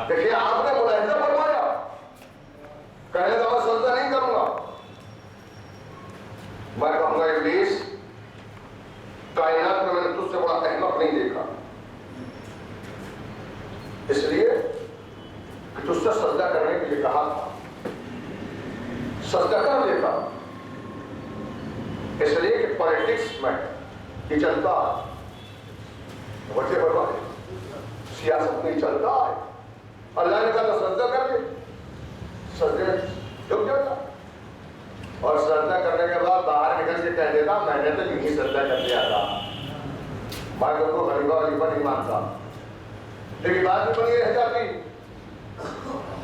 دیکھیے آپ نے ملاحظہ فرمایا, کہنے کا میں سجدہ نہیں کروں گا. میں کہوں گا ابلیس, کائنات میں نے تجھ سے بڑا احمق نہیں دیکھا, اس لیے کہ تجھ سے سجدہ کرنے کے لیے کہا تھا, سجدہ کر دیتا, اس لیے کہ پالیٹکس میں یہ چلتا ہے. وجہ فرمائے, سیاست میں چلتا ہے. اللہ نے کہا سجدہ کر دے, سجدے میں جھک جاتا, اور سجدہ کرنے کے بعد باہر نکل کے کہہ دیتا میں نے تو یوں سجدہ کر دیا تھا. میں تو کو خلیفہ نہیں مانتا, لیکن بات بھی بنی رہ جاتی.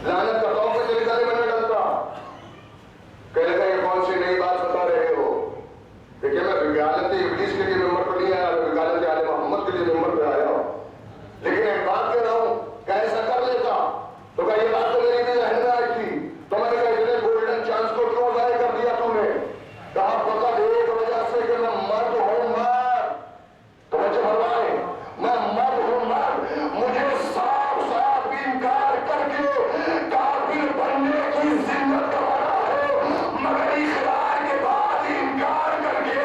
لعنت کا قوم کے طریقے میں نہ ڈلتا, کہنے کا یہ کون سی نئی بات بتا رہے ہو. دیکھیے میں وکالت ابلیس کے لیے ممبر پر نہیں آیا, وکالت آل محمد کے لیے ممبر پہ آیا ہوں. لیکن ایک بات کہہ رہا ہوں کہ ایسا کر لیتا تو کہ یہ بات تو میری بھی ذہن میں آئی تھی, تو میں نے کہا اتنے گولڈن چانس کو کیوں ضائع کر دیا تم نے. کہا فقط ایک وجہ سے کہ میں مرد ہوں مرد. توجہ فرمائیں, میں مرد ہوں مرد. مجھے صاف صاف انکار کر کے کافر بننے کی ذمت کروانا ہے, مگر اقرار کے بعد انکار کر کے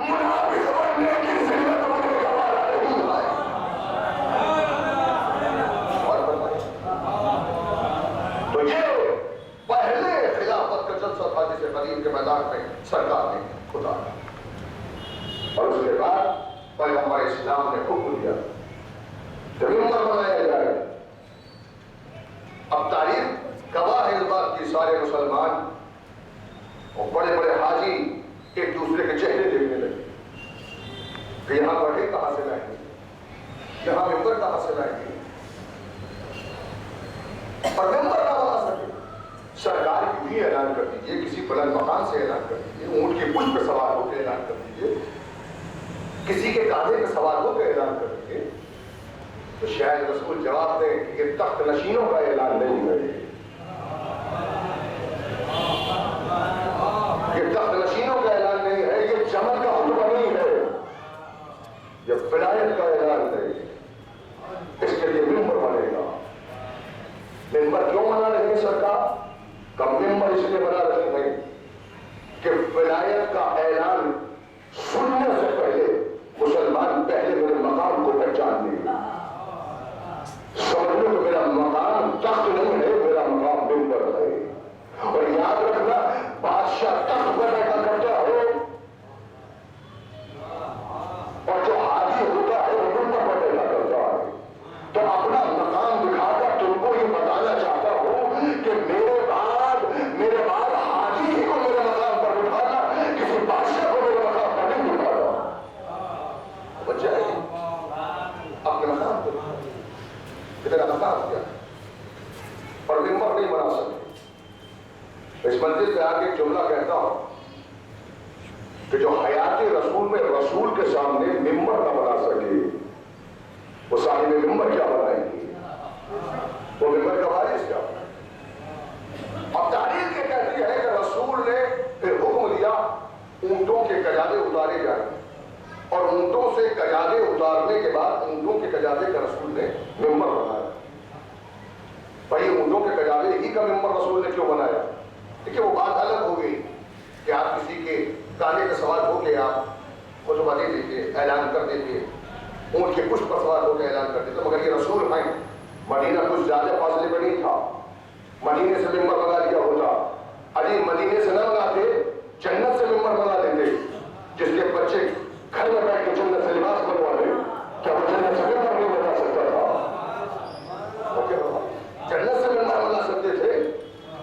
منافق بننے کی ذمت مجھے کروانا نہیں ہے. تو یہ پہلے خلافت کا جلسہ تھا جسے قدیم کے میدان میں سرکار نے خدا, اور اس کے بعد پیغمبر اسلام نے حکم دیا کہ ممبر بنایا جائے. اب تاریخ گواہ ہے اس بات کی, سارے مسلمان اور بڑے بڑے حاجی ایک دوسرے کے چہرے دیکھنے لگے کہ یہاں بڑھے کہاں سے لائیں گے, یہاں ممبر کہاں سے لائیں گے, اور ممبر نہ بنا سکے. سرکار کی بھی اعلان کر دیجیے, کسی بلند مقام سے اعلان کر دیجیے, اونٹ کی پشت پہ سوار ہو کے اعلان کر دیجیے, کسی کے کاندھے پہ سوار ہو کے اعلان کر دیجیے, تو شاید رسول جواب دیں کہ یہ تخت نشینوں کا اعلان نہیں ہے, یہ تخت نشینوں کا اعلان نہیں ہے, یہ جمل کا خطبہ نہیں ہے, یہ ولایت کا اعلان ہے. اس کے لیے ممبر بنے گا. ممبر کیوں بنا رہے ہیں سرکار؟ کا ممبر اس لیے بنا رہے ہیں کہ ولایت کا اعلان سننے سے پہلے مسلمان پہلے میرے مقام کو پہچان لیں, سمجھ لو کہ میرا مقام تخت نہیں ہے, میرا مقام ممبر ہے. اور یاد رکھنا, بادشاہ تخت پر بیٹھا کرتا ہے اور جو حاجی ہوتا ہے وہ ممبر پر بیٹھا کرتا ہے. تو اپنا مقام دکھا کر تم کو یہ بتانا چاہتا ہوں کہ میرے بعد حاجی ہی کو میرے مقام پر بٹھانا, کسی بادشاہ کو میرے مقام پر نہیں بٹھانا. بچہ اپنے مقام پر میرا مقام کیا ہے, اور ممبر نہیں بنا سکتے. اس منزل پہ آ کے ایک جملہ کہتا ہوں کہ جو حیات رسول میں رسول کے سامنے ممبر نہ بنا سکے, وہ صاحب منبر کیا بنائیں گے؟ وہ منبر کا وارث کیا بنائیں گے؟ اب تاریخ یہ کہتی ہے کہ رسول نے پھر حکم دیا اونٹوں کے قیادے اتارے جائیں، اور اونٹوں سے قیادے اتارنے کے بعد اونٹوں کے قیادے کا رسول نے منبر بنایا۔ بھائی اونٹوں کے قیادے ہی کا منبر رسول نے کیوں بنایا؟ دیکھیے وہ بات الگ ہو گئی کہ آپ کسی کے کانے کا سوال ہو کے آپ خطبہ دے دیتے، اعلان کر دیتے، اونٹ کے پشت پر سوار ہو کے اعلان کر دیتے، مگر یہ رسول ہیں، مدینہ کچھ زیادہ فاصلے پر نہیں تھا، مدینے سے ممبر بنا لیا ہوتا۔ علی مدینے سے نہ بناتے، جنت سے ممبر بنا لیتے، جس کے بچے گھر میں بیٹھ کے جنت سے لباس بنوا لے، کیا وہ جنت سے ممبر نہیں بنا سکتا تھا؟ جنت سے ممبر بنا سکتے تھے،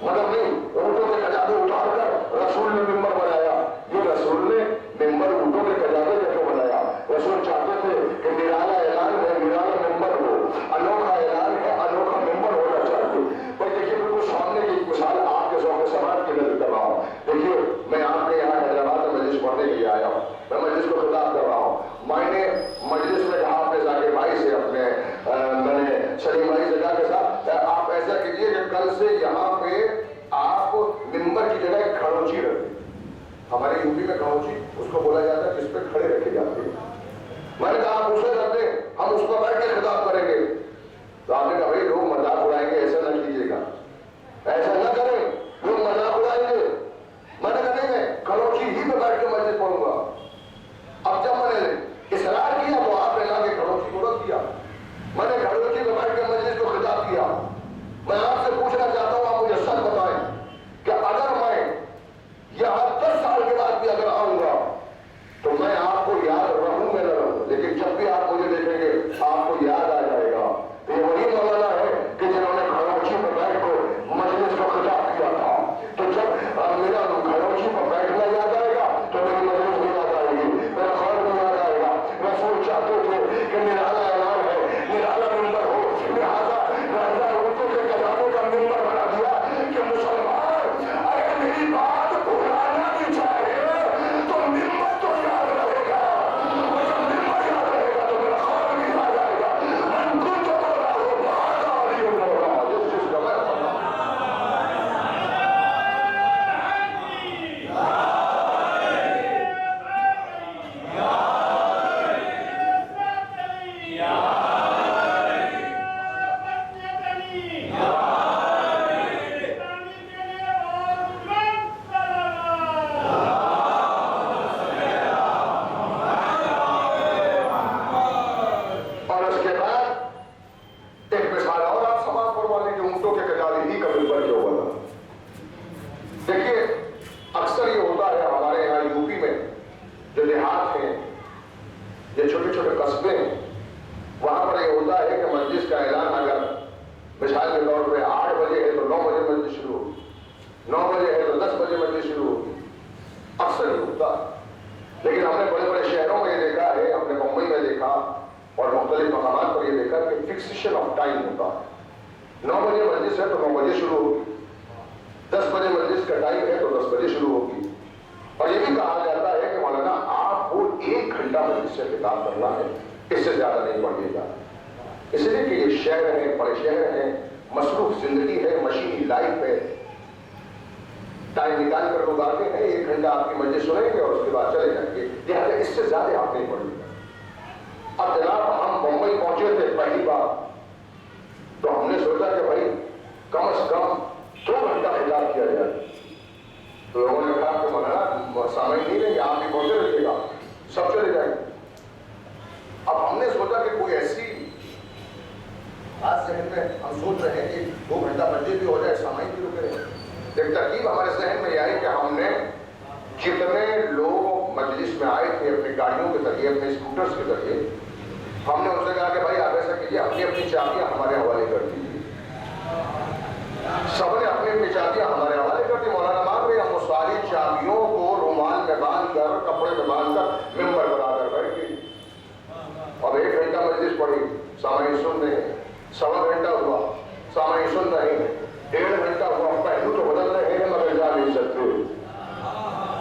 مگر نہیں، اونٹوں کے قیادے اتار کر رسول نے ممبر بنایا۔ یہ رسول نے ممبر اونٹوں کے قیادے میں کیوں بنایا؟ رسول چاہتے تھے کہ نرالا اعلان ہے، نرالا ممبر ہو، انوکھا اعلان ہے، انوکھا ممبر ہونا چاہیے۔ بھائی دیکھیے بالکل سامنے کی ایک مثال آپ کے ذوق سماعت کی نظر کر رہا ہوں۔ دیکھیے میں آپ کے یہاں حیدرآباد میں مجلس پڑھنے کے لیے آیا ہوں، میں مجلس کو خطاب کر رہا ہوں۔ میں نے مجلس میں کہا اپنے ذاکر بھائی سے، میں نے سلیم بھائی سے کہا کہ صاحب آپ ایسا کیجیے کہ کل سے یہاں پہ آپ ممبر کی جگہ ایک کھڑوچی رکھیں۔ ہمارے یوپی میں کھڑوچی اس کو بولا جاتا ہے جس پہ کھڑے رکھے جاتے ہیں۔ میں نے کہا آپ اسے رکھ دیں، ہم اس پر بیٹھ کے خطاب کریں گے۔ تو آپ نے کہا بھائی لوگ مذاق اڑائیں گے، ایسا نہ کیجیے گا، ایسا نہ کریں، لوگ مذاق اڑائیں گے۔ میں نے کہا نہیں، میں کھڑوچی ہی پہ بیٹھ کے مجلس پڑھوں گا۔ اب جب میں نے اصرار کیا تو آپ نے لا کے کھڑوچی کو رکھ دیا۔ میں نے کھڑوچی پہ بیٹھ کے مجلس کو خطاب کیا۔ میں آپ سے پوچھنا چاہتا ہوں، آپ مجھے سچ بتائیں کہ اگر میں یہاں 10 سال کے بعد بھی اگر آؤں گا تو میں آپ کو یاد رہوں میں نہ رہوں، لیکن جب بھی آپ مجھے دیکھیں گے آپ کو یاد آ جائے گا۔ یہ وہی مولانا ہے کہ جنہوں نے کھڑوچی پر بیٹھ کر مجلس کو خطاب کیا تھا۔ تو جب میرا کھڑوچی پر بیٹھنا یاد آئے گا تو میری مجلس بھی یاد آئے گی، میرا خیر بھی یاد آئے گا۔ رسول چاہتے تھے کہ نرالا اعلان ہے، نرالا ممبر ہو، لہٰذا اردو کے قیادے کا ممبر بنا دیا کہ مسلمان اگر میری بات بھلانا بھی چاہے تو ممبر تو یاد رہے گا، اور جب ممبر یاد رہے گا تو میرا خیر بھی یاد آئے گا۔ من کنت مولاہ فہذا علی مولاہ،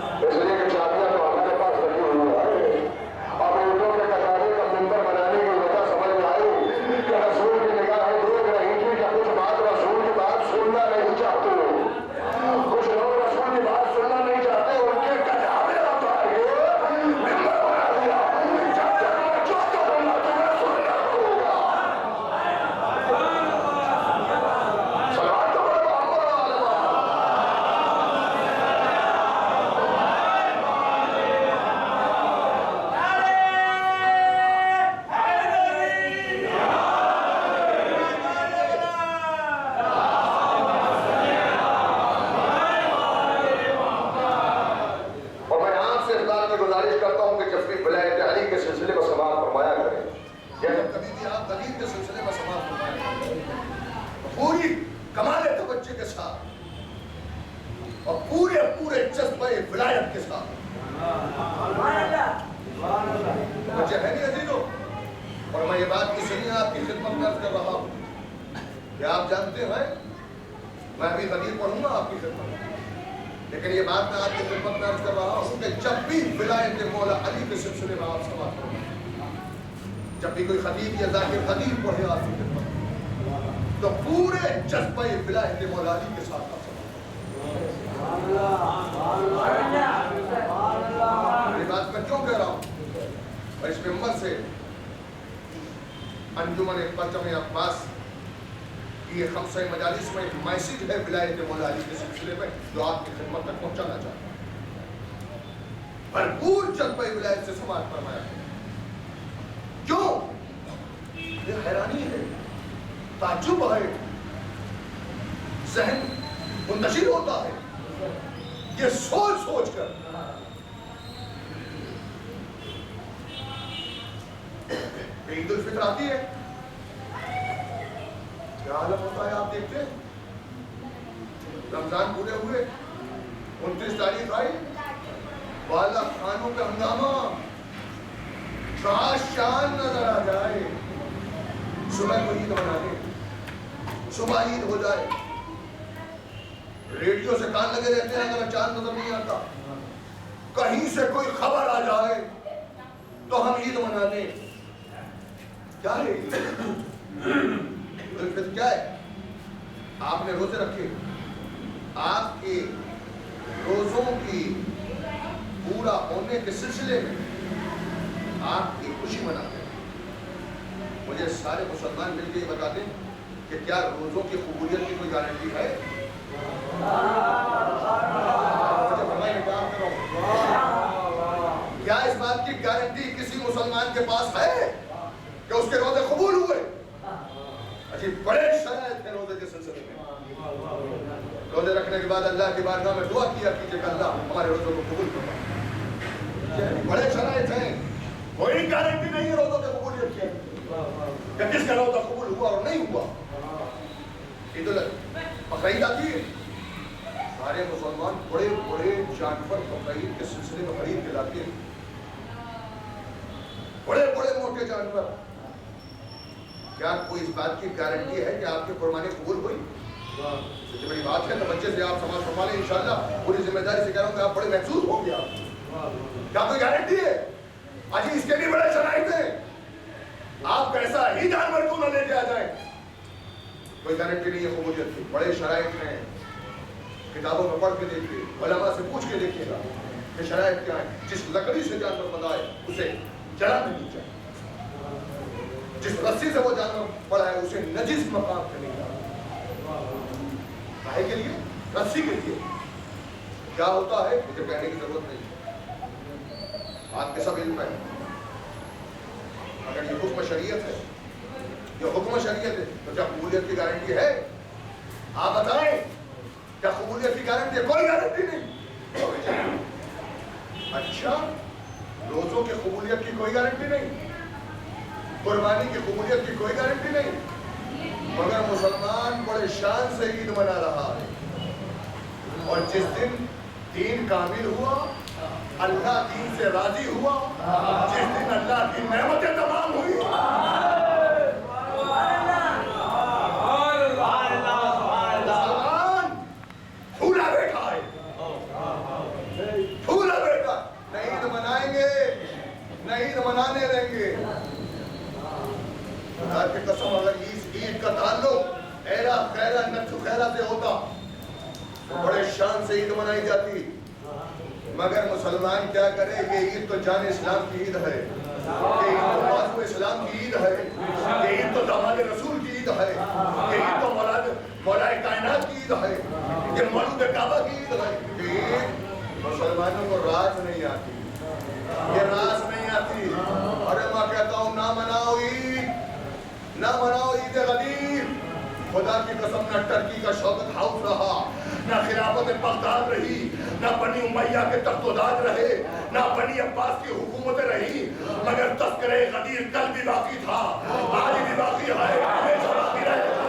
جس چیز کا میں پڑھا بنانے کی وجہ سمجھ میں آئی کیا آپ جانتے ہیں میں ابھی غدیر پڑھوں گا آپ کی خدمت میں، لیکن یہ بات میں آپ کی خدمت میں عرض کر رہا ہوں کہ جب بھی ولایت مولا علی کے سلسلے میں آپ سماعت کریں، جب بھی کوئی خطیب یا ذاکر غدیر پڑھے آپ کی خدمت میں، تو پورے جذبہ ولایت مولا علی کے ساتھ آپ یہ بات میں کیوں کہہ رہا ہوں؟ اور اس ممبر سے انجمن پرچم عباس کی یہ خمسہ مجالس میں ایک میسیج ہے ولایت مولا علی کے سلسلے میں جو آپ کی خدمت تک پہنچانا چاہتا ہوں۔ بھرپور جذبہ ولایت سے سماعت فرمایا کیوں؟ یہ حیرانی ہے، تعجب ہے، ذہن منتشر ہوتا ہے یہ سوچ سوچ کر کہ عید الفطر آتی ہے، کیا عالم ہوتا ہے آپ دیکھتے ہیں، رمضان پورے ہوئے، 29 تاریخ آئی، والا خانوں کا ہنگامہ، کاش چاند نظر آ جائے، صبح کو عید منانے، صبح عید ہو جائے، ریڈیو سے کان لگے رہتے ہیں اگر چاند نظر نہیں آتا، کہیں سے کوئی خبر آ جائے تو ہم عید منانے۔ کیا ہے عید الفطر؟ کیا ہے؟ آپ نے روزے رکھے، آپ کے روزوں کی پورا ہونے کے سلسلے میں آپ کی خوشی مناتے ہیں۔ مجھے سارے مسلمان مل کے یہ بتا دیں کہ کیا روزوں کی قبولیت کی کوئی گارنٹی ہے؟ کیا اس بات کی گارنٹی کسی مسلمان کے پاس ہے کہ اس کے روزے قبول ہوئے؟ اچھی بڑے شرائط ہیں روزے کے سلسلے میں، روزے رکھنے کے بعد اللہ کی بارگاہ میں دعا کیا کیجئے کہ اللہ ہمارے روزوں کو قبول کرنا، بڑے شرائط ہیں، کوئی گارنٹی نہیں ہے روزوں کے قبولیت کی کہ کس کا روزہ قبول ہوا اور نہیں ہوا۔ عید بقرعید آتی ہے، سارے مسلمان بڑے بڑے جانور بقرعید کے سلسلے میں خرید کے لاتے ہیں، بڑے بڑے موٹے جانور۔ کیا کوئی اس بات کی گارنٹی ہے کہ آپ کی قربانی قبول ہوئی؟ سب سے بڑی بات ہے، تو بچے سے آپ سماج فرما لیں انشاءاللہ، پوری ذمہ داری سے کہہ رہا ہوں کہ آپ بڑے محسوس ہوں گے۔ آپ کیا کوئی گارنٹی ہے؟ آج اس کے لیے بڑے شرائط ہیں، آپ کیسا ہی جانور کیوں نہ لے کے آ جائیں، کوئی گارنٹی نہیں ہے قبولیت کی، بڑے شرائط ہیں، کتابوں میں پڑھ کے دیکھیے، علماء سے پوچھ کے دیکھیے گا کہ شرائط کیا ہے۔ جس لکڑی سے جانور بنا ہے اسے جلانا نہیں چاہیے، جس رسی سے وہ جانور پڑا ہے اسے نجس مقام پہ نہیں جانا۔ کاہے کے لیے؟ رسی کے لیے۔ کیا ہوتا ہے مجھے کہنے کی ضرورت نہیں، آپ کے سب علم ہے، اگر یہ حکم شریعت ہے، یہ حکم شریعت ہے تو کیا قبولیت کی گارنٹی ہے؟ آپ بتائیں کیا قبولیت کی گارنٹی ہے؟ کوئی گارنٹی نہیں۔ اچھا، روزوں کی قبولیت کی کوئی گارنٹی نہیں، قربانی کی قبولیت کی کوئی گارنٹی نہیں، مگر مسلمان بڑے شان سے عید منا رہا ہے، اور جس دن دین کامل ہوا، اللہ دین سے راضی ہوا، جس دن اللہ کی نعمتیں تمام ہوئی، مسلمان پھولا بیٹھا ہے، پھولا بیٹھا، نہ عید منائیں گے نہ عید منانے دیں گے۔ خدا کی قسم اگر اس عید کا تعلق ایرا خیرہ نچو خیرہ سے ہوتا تو بڑے شان سے عید منائی جاتی، مگر مسلمان کیا کرے، یہ عید تو جان اسلام کی عید ہے، یہ عید تو بازو اسلام کی عید ہے، یہ عید تو داماد رسول کی عید ہے، یہ عید تو مولا کائنات کی عید ہے، یہ مولود کعبہ کی عید ہے۔ یہ عید مسلمانوں کو راز نہیں آتی، یہ راز نہیں آتی۔ ارے میں کہتا ہوں نہ مناؤ عید، نہ مناؤ عید غدیر۔ خدا کی قسم نہ ٹرکی کا شوکت ہاؤس رہا، نہ خلافت بغداد رہی، نہ بنی امیہ کے تخت و تاج رہے، نہ بنی عباس کی حکومتیں رہی، مگر تذکرہ غدیر کل بھی باقی تھا، آج بھی باقی ہے، ہمیشہ باقی رہے گا۔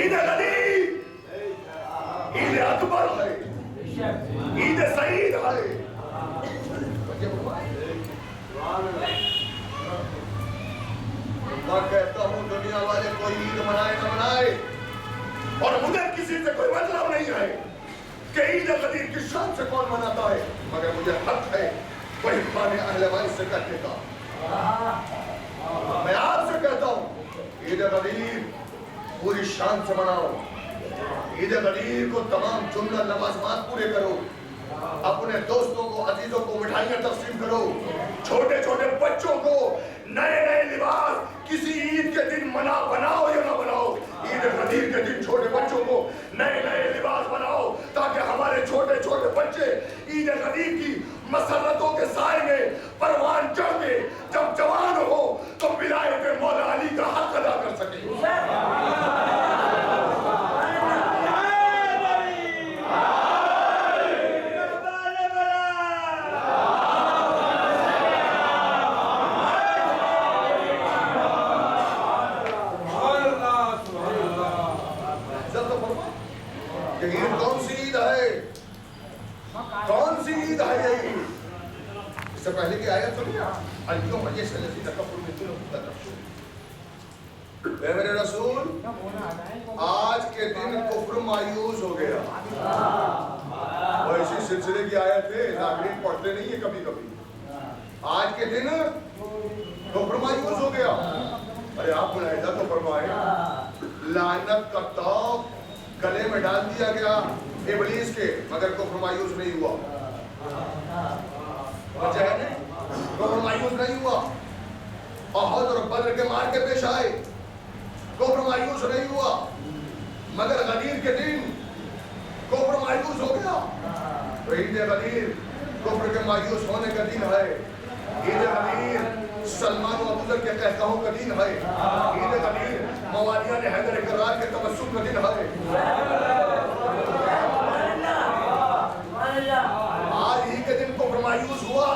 عید غدیر عید اکبر ہے، عید سعید ہے. میں کہتا ہوں دنیا والے کوئی عید منائے نہ منائے، اور مجھے کسی سے کوئی مطلب نہیں ہے کہ عید غدیر کی شان سے کون مناتا ہے، مگر مجھے حق ہے وہی پانے اہل بیت سے کہنے کا. میں آپ سے کہتا ہوں عید غدیر پوری شان سے مناؤ. عید غدیر کو تمام جملہ لوازمات پورے کرو، اپنے دوستوں کو عزیزوں کو مٹھائیاں تقسیم کرو، چھوٹے چھوٹے بچوں کو نئے نئے لباس کسی عید کے دن بناؤ یا نہ بناؤ، عید غدیر کے دن چھوٹے بچوں کو نئے نئے لباس بناؤ تاکہ ہمارے چھوٹے چھوٹے بچے عید غدیر کی مسرتوں کے سائے میں پروان چڑھ کے جب جوان ہو تو ولایت مولا علی کا حق ادا کر سکیں. سے پہلے کی آیت سنی اليوم یئس الذین کفروا من دینکم لا تخشوهم. اے میرے رسول آج کے دن کفر مایوس ہو گیا. اور اسی سلسلے کی آیت ہے، ناظرین پڑھتے نہیں ہیں کبھی کبھی. آج کے دن کفر مایوس ہو گیا. ارے آپ ملاحظہ تو فرمائیں، لعنت کا تاج گلے میں ڈال دیا گیا ابلیس کے، مگر کفر مایوس نہیں ہوا. وجہ ہے کفر مایوس نہیں ہوا. احد اور بدر کے مار کے پیش آئے، کفر مایوس نہیں ہوا، مگر غدیر کے دن کفر مایوس ہو گیا. تو عید غدیر کفر کے مایوس ہونے کا دن ہے. عید غدیر سلمان و ابوذر کے قہقہوں کا دن ہے. عید غدیر موالیان حیدر کرار کے تبسم کا دن ہے. آج ہی کے دن کفر مایوس ہوا،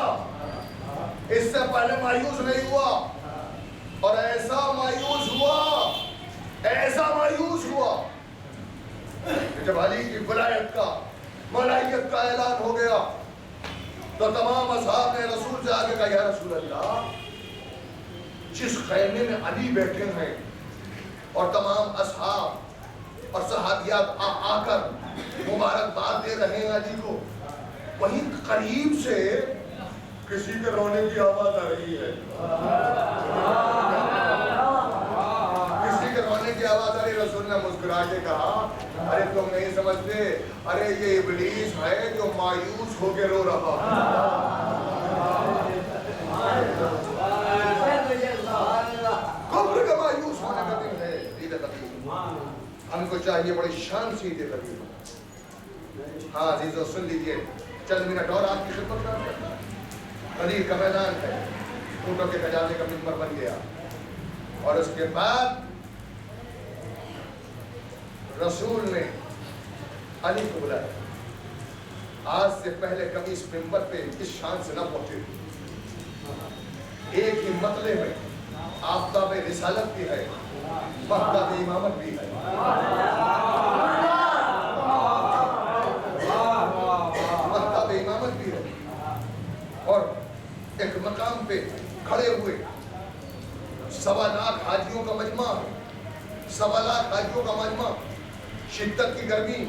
اس سے پہلے مایوس نہیں ہوا. اور ایسا مایوس ہوا کہ جب علی کی ولایت کا ملائیت کا اعلان ہو گیا تو تمام اصحاب نے رسول سے آگے کہا یا رسول اللہ، جس خیمے میں علی بیٹھے ہیں اور تمام اصحاب اور صحابیات آ کر مبارکباد دے رہے ہیں علی کو، وہیں قریب سے کسی کے رونے کی آواز آ رہی ہے. کسی کے رونے کی آواز آ رہی. رسول نے مسکرا کے کہا ارے تم نہیں سمجھتے، ارے یہ ابلیس ہے جو مایوس ہو کے رو رہا. کفر کا مایوس ہونے کا دن ہے عید غدیر. ہم کو چاہیے بڑی شان سے عید غدیر. ہاں عزیزو سن لیجئے، چند منٹ اور آپ کی خدمت کرتے ہیں. غدیر کا میدان ہے، اونٹوں کے خجانے کا منبر بن گیا. اور اس کے بعد رسول نے علی کو بلایا. آج سے پہلے کبھی اس منبر پہ اس شان سے نہ پہنچے. ایک ہی مطلع میں آفتاب رسالت بھی ہے، مہتاب امامت بھی ہے. مہتاب امامت بھی ہے. اور ایک مقام پہ کھڑے ہوئے 1.25 لاکھ حاجیوں کا مجمع، 1.25 لاکھ حاجیوں کا مجمع، شدت کی گرمی،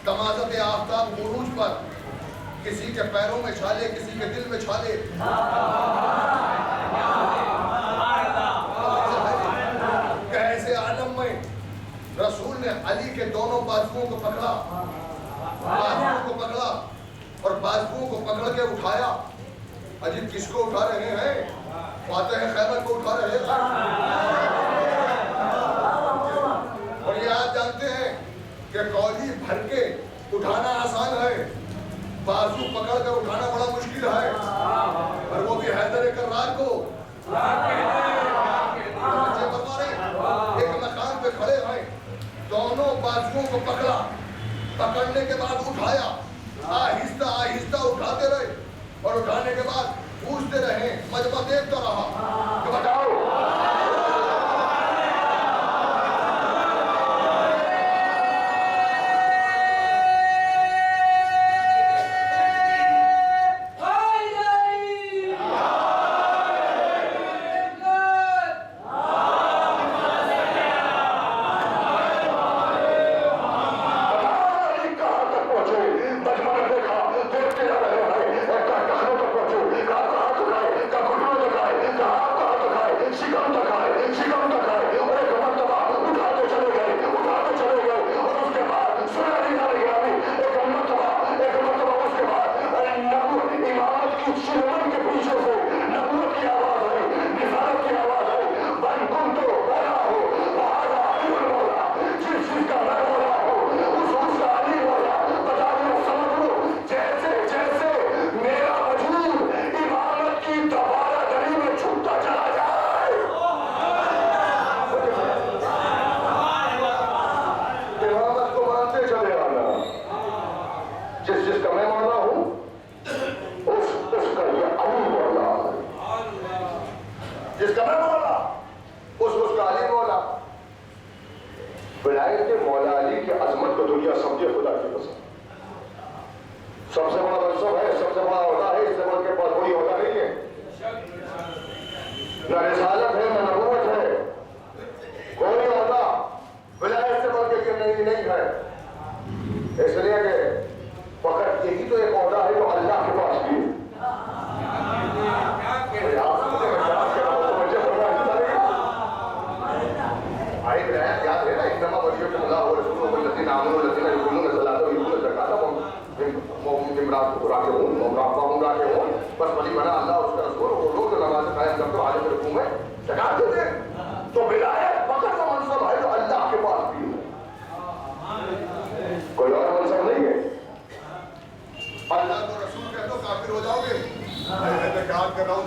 تمازت آفتاب عروج پر، کسی کے پیروں میں چھالے، کسی کے دل میں چھالے. کیسے عالم میں رسول نے علی کے دونوں بازوؤں کو پکڑا، اور بازوؤں کو پکڑ کے اٹھایا. عجیب کس کو اٹھا رہے ہیں؟ فاتح خیبر کو اٹھا رہے ہیں. اور یہ آپ جانتے ہیں کہ کولی بھر کے اٹھانا آسان ہے، بازو پکڑ کر اٹھانا بڑا مشکل ہے. اور وہ بھی حیدر کرار کو. ایک مقام پہ کھڑے ہیں، دونوں بازوؤں کو پکڑا، پکڑنے کے بعد اٹھایا، آہستہ آہستہ اٹھاتے رہے. اور اٹھانے کے بعد پوچھتے رہے، مجمع دیکھتا رہا کہ بتاؤ ولایت کے مولا علی کی عظمت کو دنیا سمجھے خدا کی قسم. سب سے بڑا منصب ہے, سب سے بڑا عہدہ ہے, اس سے بڑھ کے بہت بڑی عہدہ نہیں ہے. نہ رسالت ہے, نہ نبوت ہے, کوئی عہدہ ولایت سے بڑھ کے نہیں ہے. اس لیے کہ فقط یہی تو ایک عہدہ ہے جو اللہ کے پاس بھی ہے. یاد ہے نا, انما ولیکم اللہ ورسولہ والذین آمنوا الذین یقیمون الصلاۃ ویؤتون الزکاۃ راکعون. بس ولی بنا اللہ اس کا رسول, وہ لوگ جو نماز قائم کرتے ہیں عالم رکوع میں زکات دیتے ہیں. تو ولایت فقط وہ منصب ہے جو اللہ کے پاس بھی ہے, کوئی اور منصب نہیں ہے. اللہ کو رسول کہہ دو کافر ہو جاؤ گے, احتکار کر رہا ہوں,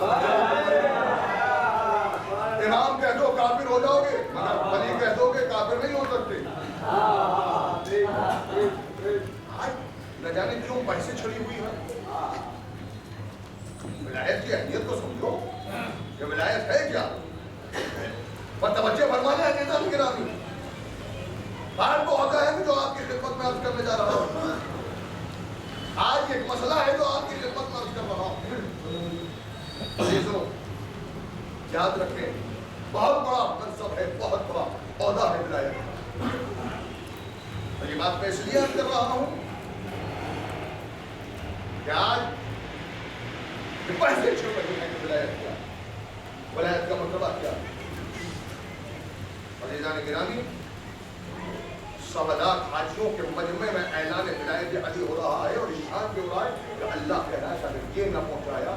امام کہہ دو کافر ہو جاؤ گے, مگر ولی کہہ دو کہ کافر نہیں ہو سکتے. نہ جانے کیوں پیسے چھڑی ہوئی ہے. ولایت کی اہمیت کو سمجھو کہ ولایت ہے کیا. پر توجہ فرمانے عزیزان گرامی, آج وہ عہدہ ہے جو آپ کی خدمت میں عرض کرنے جا رہا ہوں. آج ایک مسئلہ ہے جو آپ کی خدمت میں عرض کر رہا ہوں. عزیزو یاد رکھیں, بہت بڑا منصب ہے, بہت بڑا عہدہ ہے ولایت. اور یہ بات میں اس لیے عرض کر رہا ہوں کہ آج پیسے چھوڑ رہے ہیں کہ ولایت کیا, ولایت کا مرتبہ کیا. عزیزان گرامی, 100 لاکھ حاجیوں کے مجمع میں اعلان ولایت علی ہو رہا ہے, اور اس شان کے ہو رہا ہے کہ اللہ کہہ رہا ہے اگر یہ نہ پہنچایا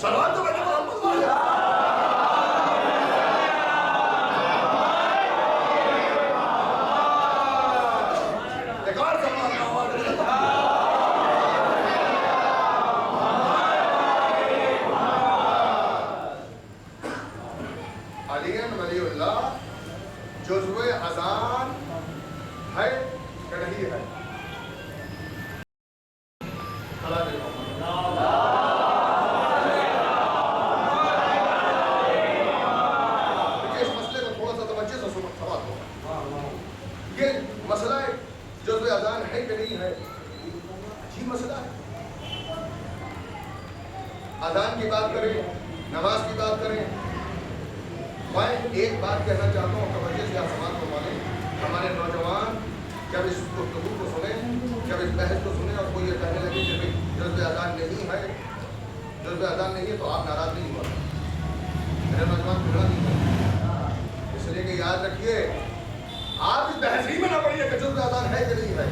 صلوات تو بجے محمد والے. ایک اور زمان کا آواز علی ولی اللہ جزو اذان ہے کہ نہیں ہے. اس مسئلے کو تھوڑا سا توجہ سے سماعت ہو. یہ مسئلہ جزو اذان ہے کہ نہیں ہے, عجیب مسئلہ ہے. اذان کی بات کریں, نماز کی بات کریں, میں ایک بات کہنا چاہتا ہوں, توجہ سے آپ سماعت فرما لیں. ہمارے نوجوان جب اس گفتگو کو سنیں, جب اس بحث کو سنیں, اور کوئی یہ کہنے لگے کہ بھائی جزو اذان نہیں ہے, جزو اذان نہیں ہے, تو آپ ناراض نہیں ہوا. میرے نوجوان بگڑا نہیں ہے, اس لیے کہ یاد رکھیے آپ اس بحث ہی میں نہ پڑیے کہ جزو اذان ہے کہ نہیں ہے.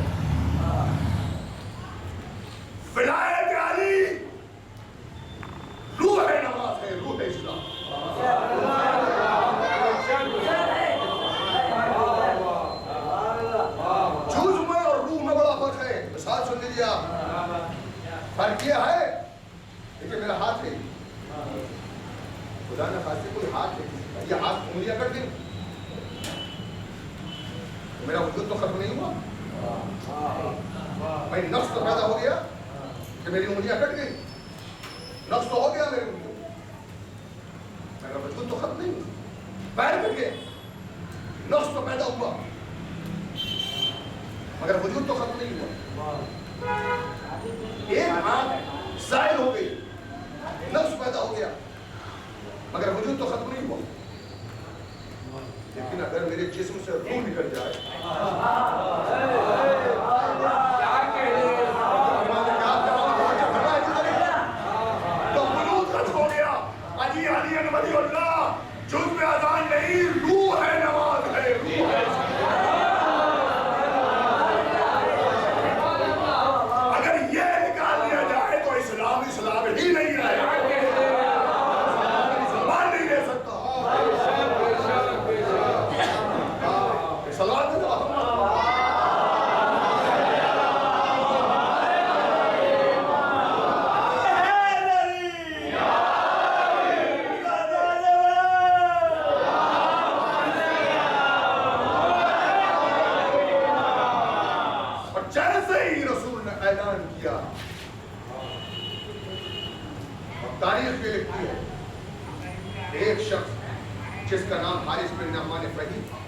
ولایت علی روح ہے, نماز ہے, روح ہے اسلام. جز میں اور روح میں بڑا فرق ہے. مثال سن لیجیے آپ, فرق یہ ہے کہ میرا ہاتھ ہے, خدا نہ خاصے کوئی ہاتھ ہے, یہ ہاتھ انگلیاں کٹ گئی, میرا وجود تو ختم نہیں ہوا. میں نفس تو پیدا ہو گیا کہ میری انگلیاں کٹ گئی, نفس تو ہو گیا میرے وجود, میرا وجود تو ختم نہیں ہوا. پیر کٹ گئے, نفس تو پیدا ہوا مگر وجود تو ختم نہیں ہوا. ایک آنکھ زائل ہو گئی, نفس پیدا ہو گیا مگر وجود تو ختم نہیں ہوا. لیکن اگر میرے جسم سے روح نکل جائے, تو وجود ختم ہو گیا. علی ولی اللہ جزو اذان نہیں, روح ہے, نماز ہے, روح ہے. اگر یہ نکال دیا جائے تو اسلام اسلام ہی نہیں رہے, زبان نہیں لے سکتا. صلوات جیسے ہی رسول نے اعلان کیا, تاریخ میں لکھتی ہے ایک شخص جس کا نام حارث بن نعمان فہی تھا،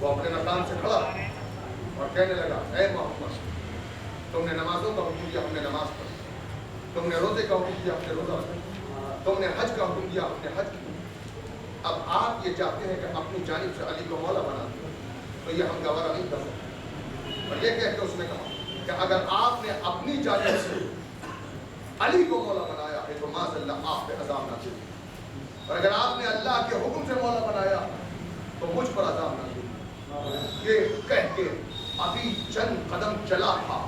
وہ اپنے مکان سے کھڑا اور کہنے لگا اے محمد تم نے نمازوں کا حکم دیا ہم نے نماز پڑھی، تم نے روزے کا حکم دیا ہم نے روزہ رکھا، تم نے حج کا حکم دیا ہم نے حج کیا، اب آپ یہ چاہتے ہیں کہ اپنی جانب سے علی کو مولا بنا دیں تو یہ ہم گوارا نہیں کر سکتے۔ اور یہ کہہ کے اس نے کہا کہ اگر آپ نے اپنی جانب سے علی کو مولا بنایا ہے تو معاذ اللہ آپ پہ عذاب نازل ہو، اور اگر آپ نے اللہ کے حکم سے مولا بنایا تو مجھ پر عذاب نازل ہو۔ یہ کہہ کے ابھی چند قدم چلا تھا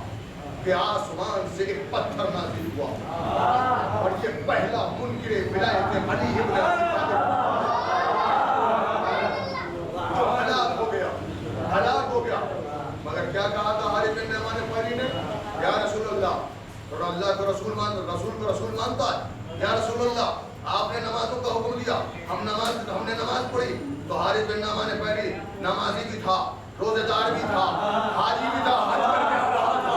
کہ آسمان سے ایک پتھر نازل ہوا اور یہ پہلا منکر ولایت علی ابن ابی طالب جو ہلاک ہو گیا۔ مگر کیا کہا تھا حارث بن نعمان فہری نے؟ یا رسول اللہ، اور اللہ کو رسول مانتا ہے، یا رسول اللہ آپ نے نمازوں کا حکم دیا ہم نے نماز پڑھی، تو حارث بن نعمان فہری نمازی بھی تھا، روزے دار بھی تھا، حاجی بھی تھا، حج کر کے آ رہا تھا،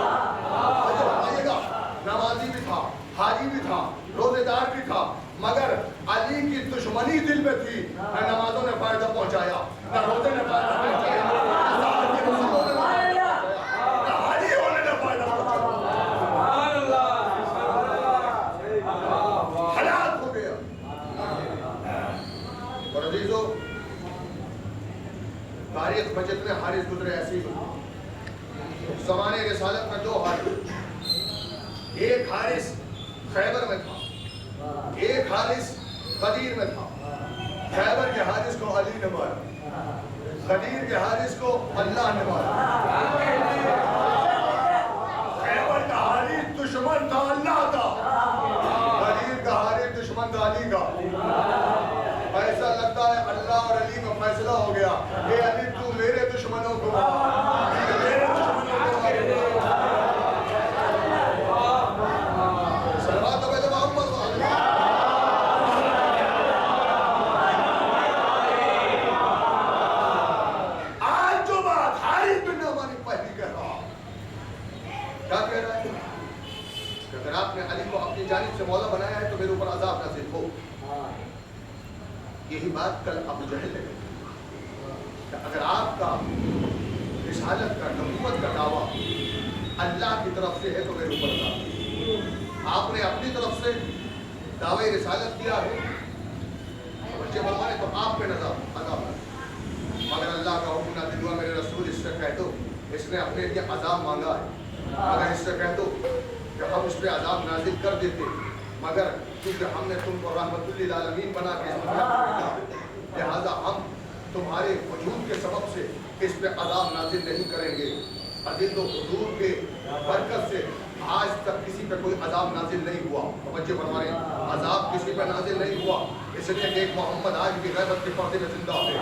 نمازی بھی تھا، حاجی بھی تھا، روزے دار بھی تھا، مگر علی کی دشمنی دل میں تھی۔ نہ نمازوں نے فائدہ پہنچایا، نہ روزے نے فائدہ پہنچایا، نہ صحابہ کے رسولوں نے فائدہ پہنچایا، نہ حاجی ہونے نے فائدہ پہنچایا، ہلاک ہو گیا۔ اور عزیزو تاریخ میں جتنے حارث گزرے ایسی زمانے رسالت میں دو حارث، ایک حارث خیبر میں تھا، ایک حارث غدیر میں تھا۔ خیبر کے حارث کو علی نے مارا، غدیر کے حارث کو اللہ نے مارا۔ خیبر کا حارث دشمن تھا اللہ کا، غدیر کا حارث دشمن تھا علی کا۔ ایسا لگتا ہے اللہ اور علی میں فیصلہ ہو گیا، اے علی تو میرے دشمنوں کو میرے دشمنوں کو صلوات و محمد آج جو بات حارث بن نعمان فہری کہہ رہا، کیا کہہ رہا ہے کہ اگر آپ نے علی کو اپنی جانب سے مولا بنایا ہے تو میرے اوپر عذاب نازل ہو۔ یہی بات کل ابو جہل نے کہ اگر آپ کا رسالت کا نبوت کا دعویٰ اللہ کی طرف سے ہے تو میرے اوپر عذاب، آپ نے اپنی طرف سے دعوی رسالت کیا ہے بچے بلوانے تو آپ پہ عذاب ہے، مگر اللہ کا حکم نازل ہوا میرے رسول اس سے کہہ دو اس نے اپنے لیے عذاب مانگا ہے، اگر اس سے کہہ دو کہ ہم اس پہ عذاب نازل کر دیتے، مگر کیونکہ ہم نے تم کو رحمت للعالمین بنا کے لہذا ہم تمہارے وجود کے سبب سے اس پہ عذاب نازل نہیں کریں گے۔ عزیز و حضور کے برکت سے آج تک کسی پہ کوئی عذاب نازل نہیں ہوا، توجہ فرمائیں، عذاب کسی پہ نازل نہیں ہوا، اس لیے کہ ایک محمد آج بھی غیبت کے پردے میں زندہ ہے۔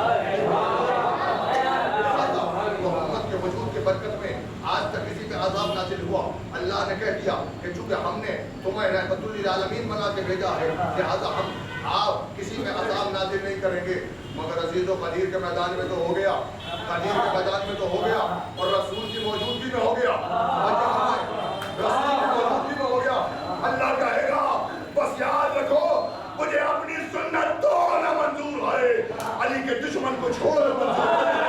محمد کے وجود کے برکت میں آج تک کسی پہ عذاب نازل ہوا، اللہ نے کہہ دیا کہ چونکہ ہم نے تمہیں رحمت للعالمین بنا کے بھیجا ہے لہذا ہم آپ کسی پہ عذاب نازل نہیں کریں گے۔ مگر عزیز و قدیر کے میدان میں تو ہو گیا، قدیر کے میدان میں تو ہو گیا، اور رسول کی موجودگی میں ہو گیا، رسول کی موجودگی میں ہو گیا۔ اللہ کہے گا بس یاد رکھو مجھے اپنی سنت توڑنا منظور ہے، علی کے دشمن کو چھوڑنا منظور ہے۔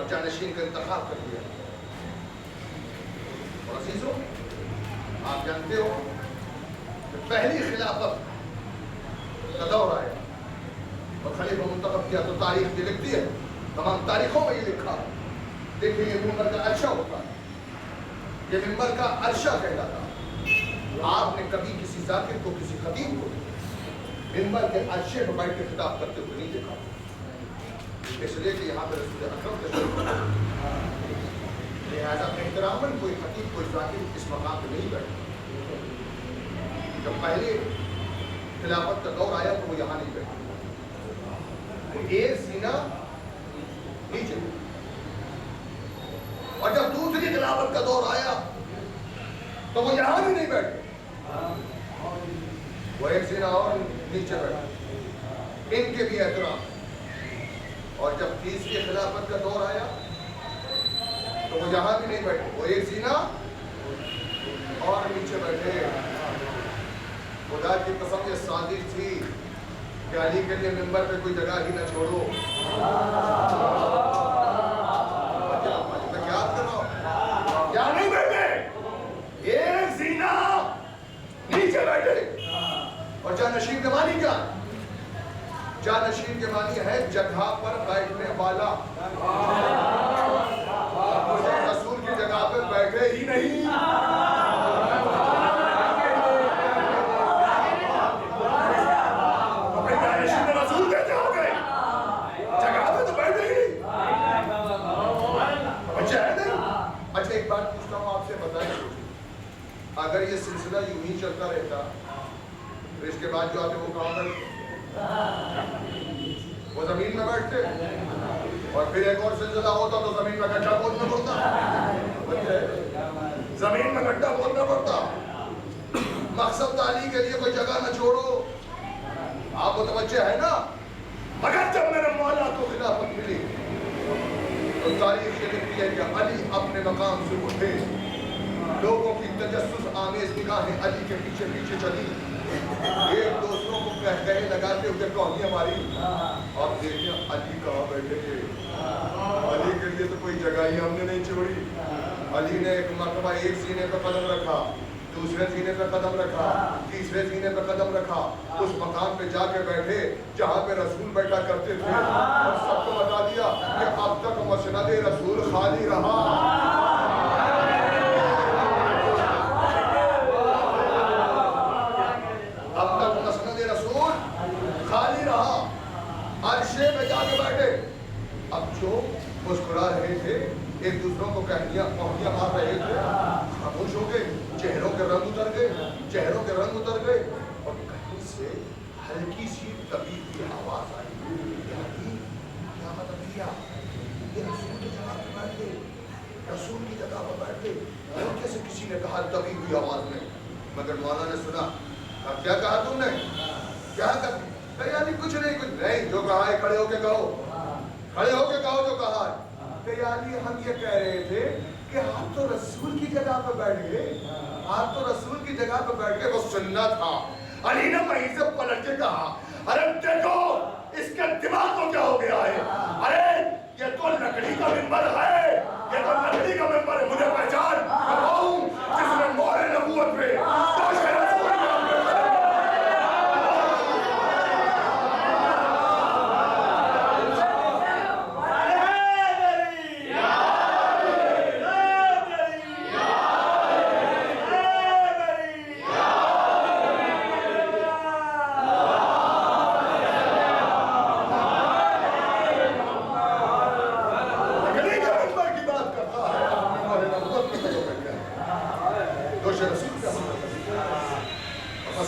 جانشین کا انتخاب کر دیا، اور عزیزو آپ جانتے ہو کہ پہلی خلافت کا دور آیا اور خلیفہ منتخب کیا تو تاریخ یہ لکھتی ہے، تمام تاریخوں میں یہ لکھا ہے۔ دیکھیں یہ ممبر کا عرشہ ہوتا ہے، یہ ممبر کا عرشہ کہلاتا ہے، آپ نے کبھی کسی ذاکر کو کسی خطیب کو منبر کے عرشے پر بیٹھ کے خطاب کرتے ہوئے نہیں دیکھا، اس لیے کہ یہاں پہ رسول اکرم کے لہٰذا احتراماً کوئی خطیب کوئی ذاکر اس مقام پہ نہیں بیٹھا۔ جب پہلے خلافت کا دور آیا تو وہ یہاں نہیں بیٹھا، وہ ایک سینہ نیچے، اور جب دوسری خلافت کا دور آیا تو وہ یہاں بھی نہیں بیٹھے، وہ ایک سینہ اور نیچے بیٹھے، ان کے بھی احترام۔ اور جب تیسری خلافت کا دور آیا تو وہ یہاں بھی نہیں بیٹھے، وہ ایک سینہ اور نیچے بیٹھے۔ خدا کی قسم یہ سازش تھی کہ علی کے لیے منبر پہ کوئی جگہ ہی نہ چھوڑو۔ کیا نہیں بیٹھے، ایک سینہ نیچے بیٹھے۔ اور جانشین کے معنی کیا؟ جانشین کے معنی ہے جگہ پر بیٹھنے والا، رسول کی جگہ پہ بیٹھے ہی نہیں۔ جانشین رسول کیسے ہو گئے؟ جگہ پہ تو بیٹھے ہی نہیں۔ اچھا ایک بات پوچھتا ہوں آپ سے، بتائیں اگر یہ سلسلہ یوں ہی چلتا رہتا تو اس کے بعد جو آتے وہ کہاں بیٹھتے؟ وہ زمین میں بیٹھتے، اور پھر ایک اور سلسلہ ہوتا تو زمین میں گڈھا کھودنا پڑتا، زمین میں گڈھا کھودنا پڑتا۔ مقصد تعلیم کے لیے کوئی جگہ نہ چھوڑو، آپ متوجہ ہے نا؟ مگر جب میرے مولا کو خلافت ملی تو تاریخ یہ لکھتی ہے کہ علی اپنے مقام سے اٹھے، لوگوں کی تجسس آمیز نگاہیں علی کے پیچھے پیچھے چلی، ایک دوسروں کو کہے لگاتے ہوئے کوہنیاں ماری، اور دیکھیں علی کہاں بیٹھے تھے۔ علی کے لیے تو کوئی جگہ ہی ہم نے نہیں چھوڑی۔ علی نے ایک مرتبہ ایک سینے پہ قدم رکھا، دوسرے سینے پہ قدم رکھا، تیسرے سینے پہ قدم رکھا، اس مقام پہ جا کے بیٹھے جہاں پہ رسول بیٹھا کرتے تھے، اور سب کو بتا دیا کہ اب تک مسند رسول خالی رہا۔ اب تک مسند رسول خالی رہا، عرشے پہ جا کے بیٹھے۔ اب جو مسکرا رہے تھے، ایک دوسروں کو کوہنیاں مار رہے تھے، خاموش ہو گئے، چہروں کے رنگ اتر گئے، چہروں کے رنگ اتر گئے، اور کہیں سے ہلکی سی طبیب کی آواز آئی، یعنی کیا مطلب کیا؟ یہ رسول کی جگہ پہ بیٹھ گئے، رسول کی جگہ پہ بیٹھ گئے۔ ہلکے سے کسی نے کہا طبیب کی آواز میں، مگر مولانا نے سنا، کیا کہا تم نے؟ کیا کہا؟ یعنی کچھ نہیں، کچھ نہیں، جو کہا ہے کھڑے ہو کے کہو، کھڑے ہو کے کہو جو کہا ہے۔ یعنی ہم یہ کہہ رہے تھے کہ آپ تو رسول کی جگہ پہ بیٹھ گئے، آپ تو رسول کی جگہ پہ بیٹھ گئے، وہ سننا تھا۔ علی نے وہیں سے پلٹ کے کہا، ارے دیکھو اس کے دماغ کو کیا ہو گیا ہے، ارے یہ تو لکڑی کا منبر ہے، یہ تو لکڑی کا منبر ہے، مجھے پہچان میں وہ ہوں جس نے مہر نبوت پہ تاج رسول کے نام پہ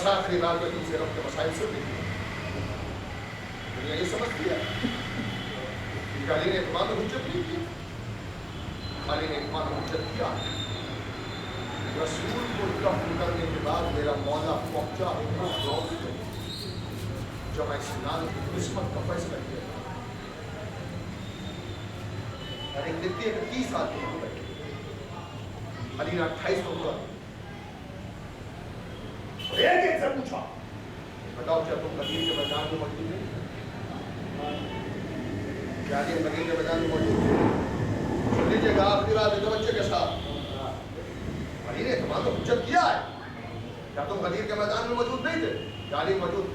آخری بات میں تم سے رب کے مسائل سے بھی دنیا یہ سمجھتی ہے کہ علی نے اقبال حجت نہیں کی، علی نے اقبال حجت کیا۔ رسول کو دفن کرنے کے بعد میرا مولا پہنچا اس دور سے جب اسلام کی قسمت کا فیصلہ کیا، یعنی لکھتی ہے کہ 30 سال کے ہو گئے، علی نے 28 کو ہوا، ایک سے پوچھا بتاؤ کیا تم غدیر کے میدان میں موجود ہیں؟ کیا یہ غدیر کے میدان میں موجود ہیں؟ سن لیجیے گا آخری رات ہے بچے کے ساتھ علی نے تمام کو حجت کیا ہے، کیا تم غدیر کے میدان میں موجود نہیں تھے؟ کیا علی موجود؟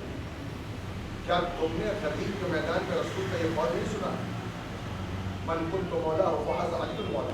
کیا تم نے غدیر کے میدان میں رسول کا یہ قول نہیں سنا، من کنت مولا فہذا علی المولا؟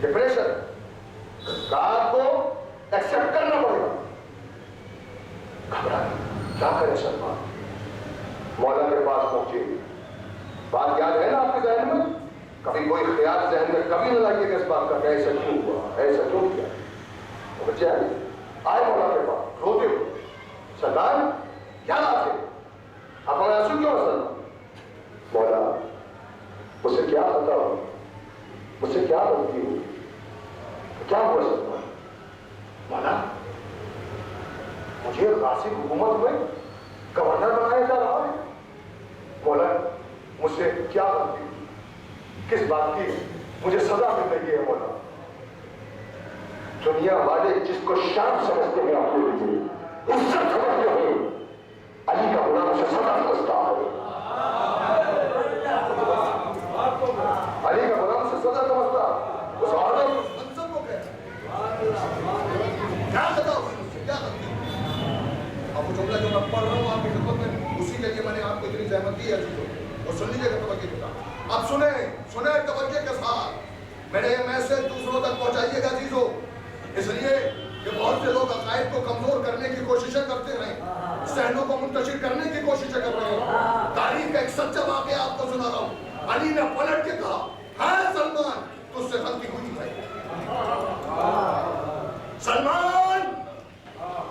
ڈپریشن رات کو ایکسپٹ کرنا پڑے گا. گھبرا کیا کرے سلمان؟ مولا کے پاس پہنچے. بات یاد ہے نا آپ کے ذہن میں؟ کبھی کوئی خیال ذہن میں کبھی نہ لگے کہ اس بات کا ایسا کیوں ہوا, ایسا کیوں کیا. بچے آئے مولا کے پاس روتے ہوئے. سلمان کیا بات ہے, آپ ہمیں آنسو کیوں سلمان؟ مولا مجھ سے کیا خطا ہو, مجھ سے کیا غلطی ہوئی, کیا ہوا سلمان؟ مولا مجھے غاصب حکومت میں گورنر بنایا جا رہا ہے. مولا مجھ سے کیا غلطی ہوئی, کس بات کی مجھے سزا مل رہی ہے؟ مولا دنیا والے جس کو شان سمجھتے ہیں اپنے لیے, عزت سمجھتے ہیں, علی کا غلام سے سزا سمجھتا ہے. علی کا غلام سے سزا سمجھتا اس عالم منصب کو کیا خطا ہوئی مجھ سے, کیا غلطی ہوئی؟ اب وہ جملہ جو میں پڑھ رہا ہوں آپ کی خدمت میں, اسی کے لیے میں نے آپ کو اتنی زحمت دی ہے عزیزوں. اور سن لیجیے گا توجہ کے ساتھ, اب سنیں توجہ کے ساتھ. میرے یہ میسج دوسروں تک پہنچائیے گا عزیزوں, اس لیے کہ بہت سے لوگ عقائد کو کمزور کرنے کی کوششیں کرتے رہے, ذہنوں کو منتشر کرنے کی کوششیں کر رہے ہیں. تاریخ کا ایک سچا واقعہ آپ کو سنا رہا ہوں. علی نے پلٹ کے کہا, ہاں سلمان تجھ سے غلطی ہوئی ہے, سلمان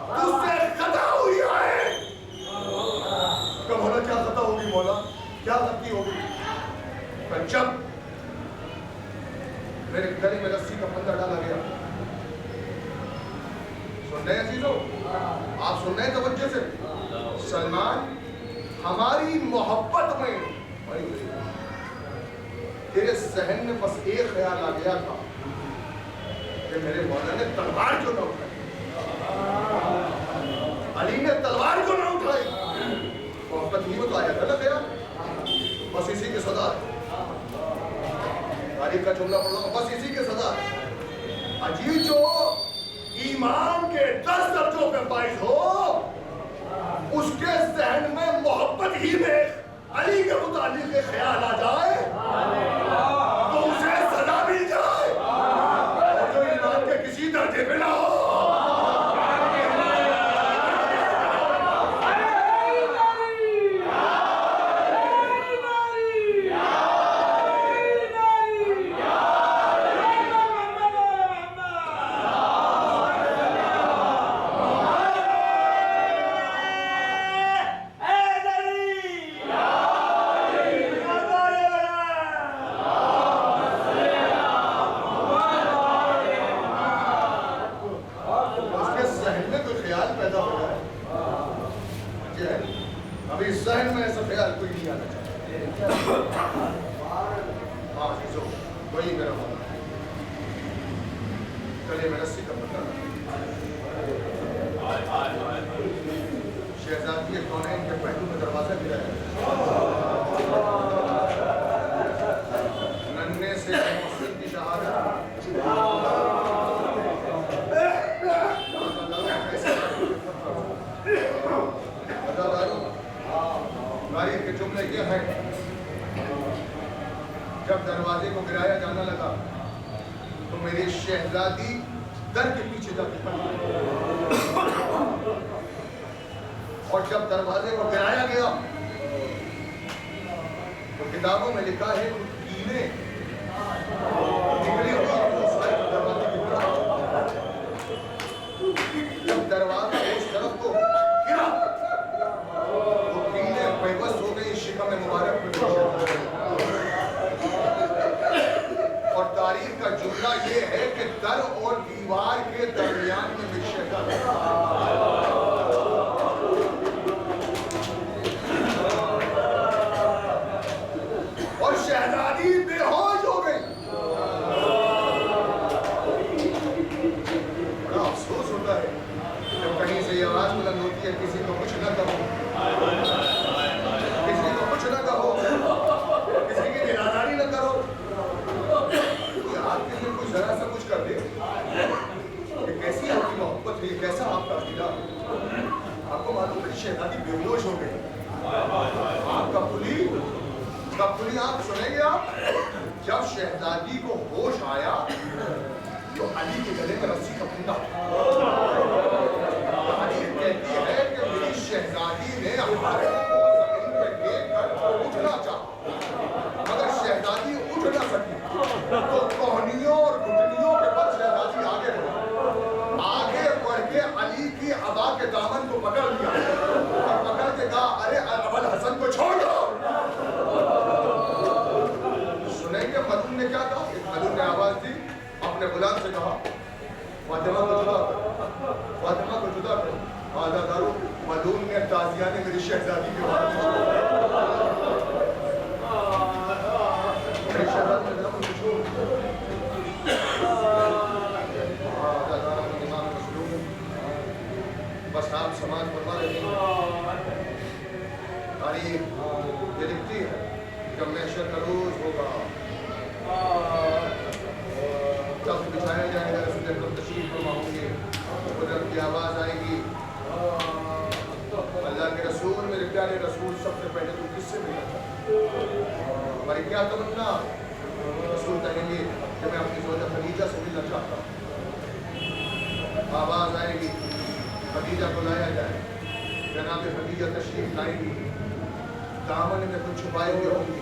تجھ سے خطا ہوئی ہے. کہ مولا کیا خطا ہوگی, مولا کیا غلطی ہوگی؟ کہ جب میرے گلے میں رسی کا پھندا ڈالا گیا. سن رہے ہیں عزیزو, آپ سن رہے ہیں توجہ سے؟ سلمان ہماری محبت میں تیرے ذہن میں بس ایک خیال آ گیا تھا کہ میرے مولا نے تلوار کیوں نہ اٹھائی, علی نے تلوار کیوں نہ اٹھائی. محبت ہی تو آیا تھا نا خیال, بس اسی کی سزا ہے. تاریخ کا جملہ پڑھ رہا ہوں, بس اسی کی سزا ہے. عجیب جو ایمان کے 10 درجوں پہ فائز ہو, اس کے ذہن میں محبت ہی میں علی کے متعلق خیال آ جائے تو اسے سزا مل جائے, اور جو ایمان کے کسی درجے پہ نہ ہو. ابھی ذہن میں ایسا خیال کوئی نہیں آنا چاہتا. ہاں عزیزو, وہی میرا مولا ہے. چلیے میں رسی کا پتہ شہزادی کونین کے پہلو میں دروازہ گرا ہے. ننھے سے محسن کی شہادت تاریخ کے جملے یہ ہیں, جب دروازے کو گرایا جانا لگا تو میری شہزادی در کے پیچھے جا کے پڑی, اور جب دروازے کو گرایا گیا تو کتابوں میں لکھا ہے کیلیں نکلی ہوئی دروازے کی طرف. جب دروازہ اس طرف کو گرا تو کیلیں بےبس ہو گئی شکم مبارک میں. اور تاریخ کا جملہ یہ ہے کہ در اور دیوار کے درمیان میں مشکل اور شہزادی بے ہوش ہو گئی. بڑا افسوس ہوتا ہے جب کہیں سے یہ آواز بلند ہوتی ہے, کسی کو کچھ نہ کہو, کسی کو کچھ نہ کہو, کسی کی نادانی نہ کرو. آپ کے لیے کوئی ذرا سا کچھ کر دے, یہ کیسی آپ کی محبت ہے, یہ کیسا آپ کا عقیدہ. آپ کو معلوم ہے شہزادی بے ہوش ہو گئی. آپ کا پلی آپ سنیں گے. آپ جب شہزادی کو ہوش آیا تو علی کے گلے میں رسی کا پھندا تاریخ کہتی ہے کہ میری شہزادی نے ہمارے کو زمین پہ دیکھ کر اٹھنا چاہا مگر شہزادی اٹھ نہ سکی تو کوہنیوں اور گھٹنیوں کے بعد شہزادی آگے بڑھ کے علی کی عبا کے دامن کو پکڑ لیا اور پکڑ کے کہا ارے ابوالحسن کو چھوڑ دو. سنیں گے مدون نے کیا کہا؟ مدون نے آواز دی اپنے غلام سے کہا فاطمہ کو جدا کر فاطمہ کو جدا کر آزادارو مدون نے تازیہ نے میری شہزادی کے بارے میں میری شہزادی نے میرا مجھے چھوڑ آزادارو امام مسلوم بس آپ سماج فرما رہے ہیں. تاریخ یہ لکھتی ہے جب محشر کا روز ہوگا تخت بچھایا جائے گا رسول اکرم تشریف فرما ہوں گے قدرت کی آواز آئے گی اللہ کے رسول میرے پیارے رسول سب سے پہلے تو کس سے ملنا چاہتا ہماری کیا تمنا رسول کہیں گے کہ میں اپنی زوجہ خدیجہ سے ملنا چاہتا ہوں. آواز آئے گی خدیجہ کو لایا جائے جناب خدیجہ تشریف لائیں گی دامن میں کچھ چھپائے ہوئے ہوں گی.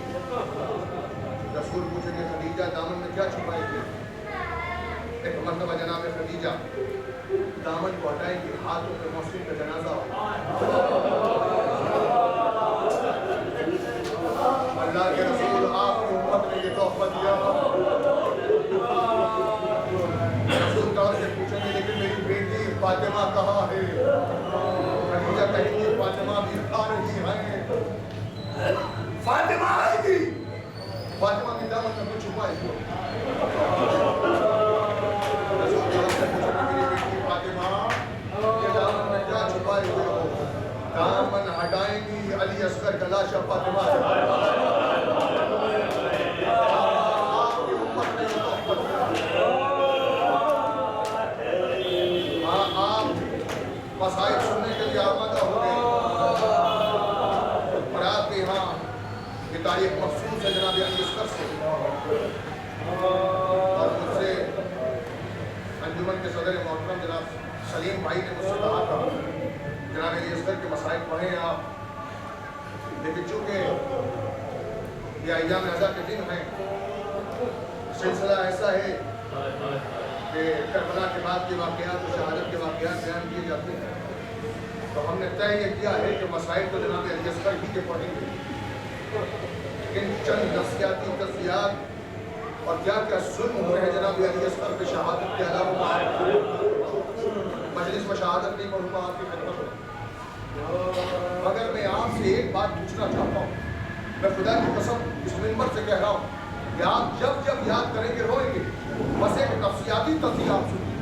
رسول پوچھیں گے خدیجہ دامن میں کیا چھپائے ہوئے؟ ایک مرتبہ جناب خدیجہ دامن کو ہٹائیں گے ہاتھوں پہ محسن کا جنازہ ہو اللہ کے رسول آپ کی امت نے یہ تحفہ دیا. رسول طور سے پوچھیں گے لیکن میری بیٹی فاطمہ کہاں ہے؟ خدیجہ کہیں گے فاطمہ بھی آ رہی ہے. فاطمہ آئے گی فاطمہ کی دامن میں کچھ چھپائے گی. رسول طور سے پوچھیں گے میری بیٹی فاطمہ یہ دامن میں کیا چھپائے ہوئے ہو؟ دامن ہٹائیں گی علی اصغر کا لاشا فاطمہ ہے. آپ کی امت نے یہ تحفہ دیا. آپ مسائل سننے کے لیے آمادہ ہو گئے اور آپ کے یہاں یہ تاریخ مخصوص ہے جناب علی اصغر سے اور مجھ سے انجمن کے صدر محترم جناب سلیم بھائی نے مجھ سے کہا تھا جناب علی اصغر کے مسائل پڑھیں آپ لیکن چونکہ یہ ایام رضا کے دن ہیں سلسلہ ایسا ہے کہ کربلا کے بعد کے واقعات و شہادت کے واقعات بیان کیے جاتے ہیں تو ہم نے طے یہ کیا ہے کہ مسائل تو جناب علی اصغر ہی کے پڑھیں گے لیکن چند نفسیاتی تفصیلات اور کیا کیا ظلم ہوئے ہیں جناب علی اصغر کے شہادت کے علاوہ مجلس میں شہادت نہیں پڑھوں گا آپ کی خدمت میں مگر میں آپ سے ایک بات پوچھنا چاہتا ہوں. میں خدا کی قسم اس منبر سے کہہ رہا ہوں کہ آپ جب جب یاد کریں گے روئیں گے بس ایک نفسیاتی تفصیل آپ سنیے.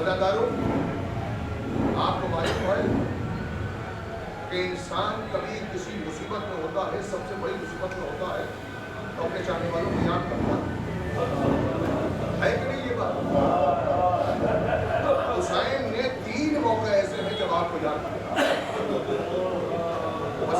عزادارو آپ کو معلوم ہے کہ انسان کبھی کسی مصیبت میں ہوتا ہے سب سے بڑی مصیبت میں ہوتا ہے تو اپنے چاہنے والوں کو یاد کرتا ہے کہ نہیں یہ بات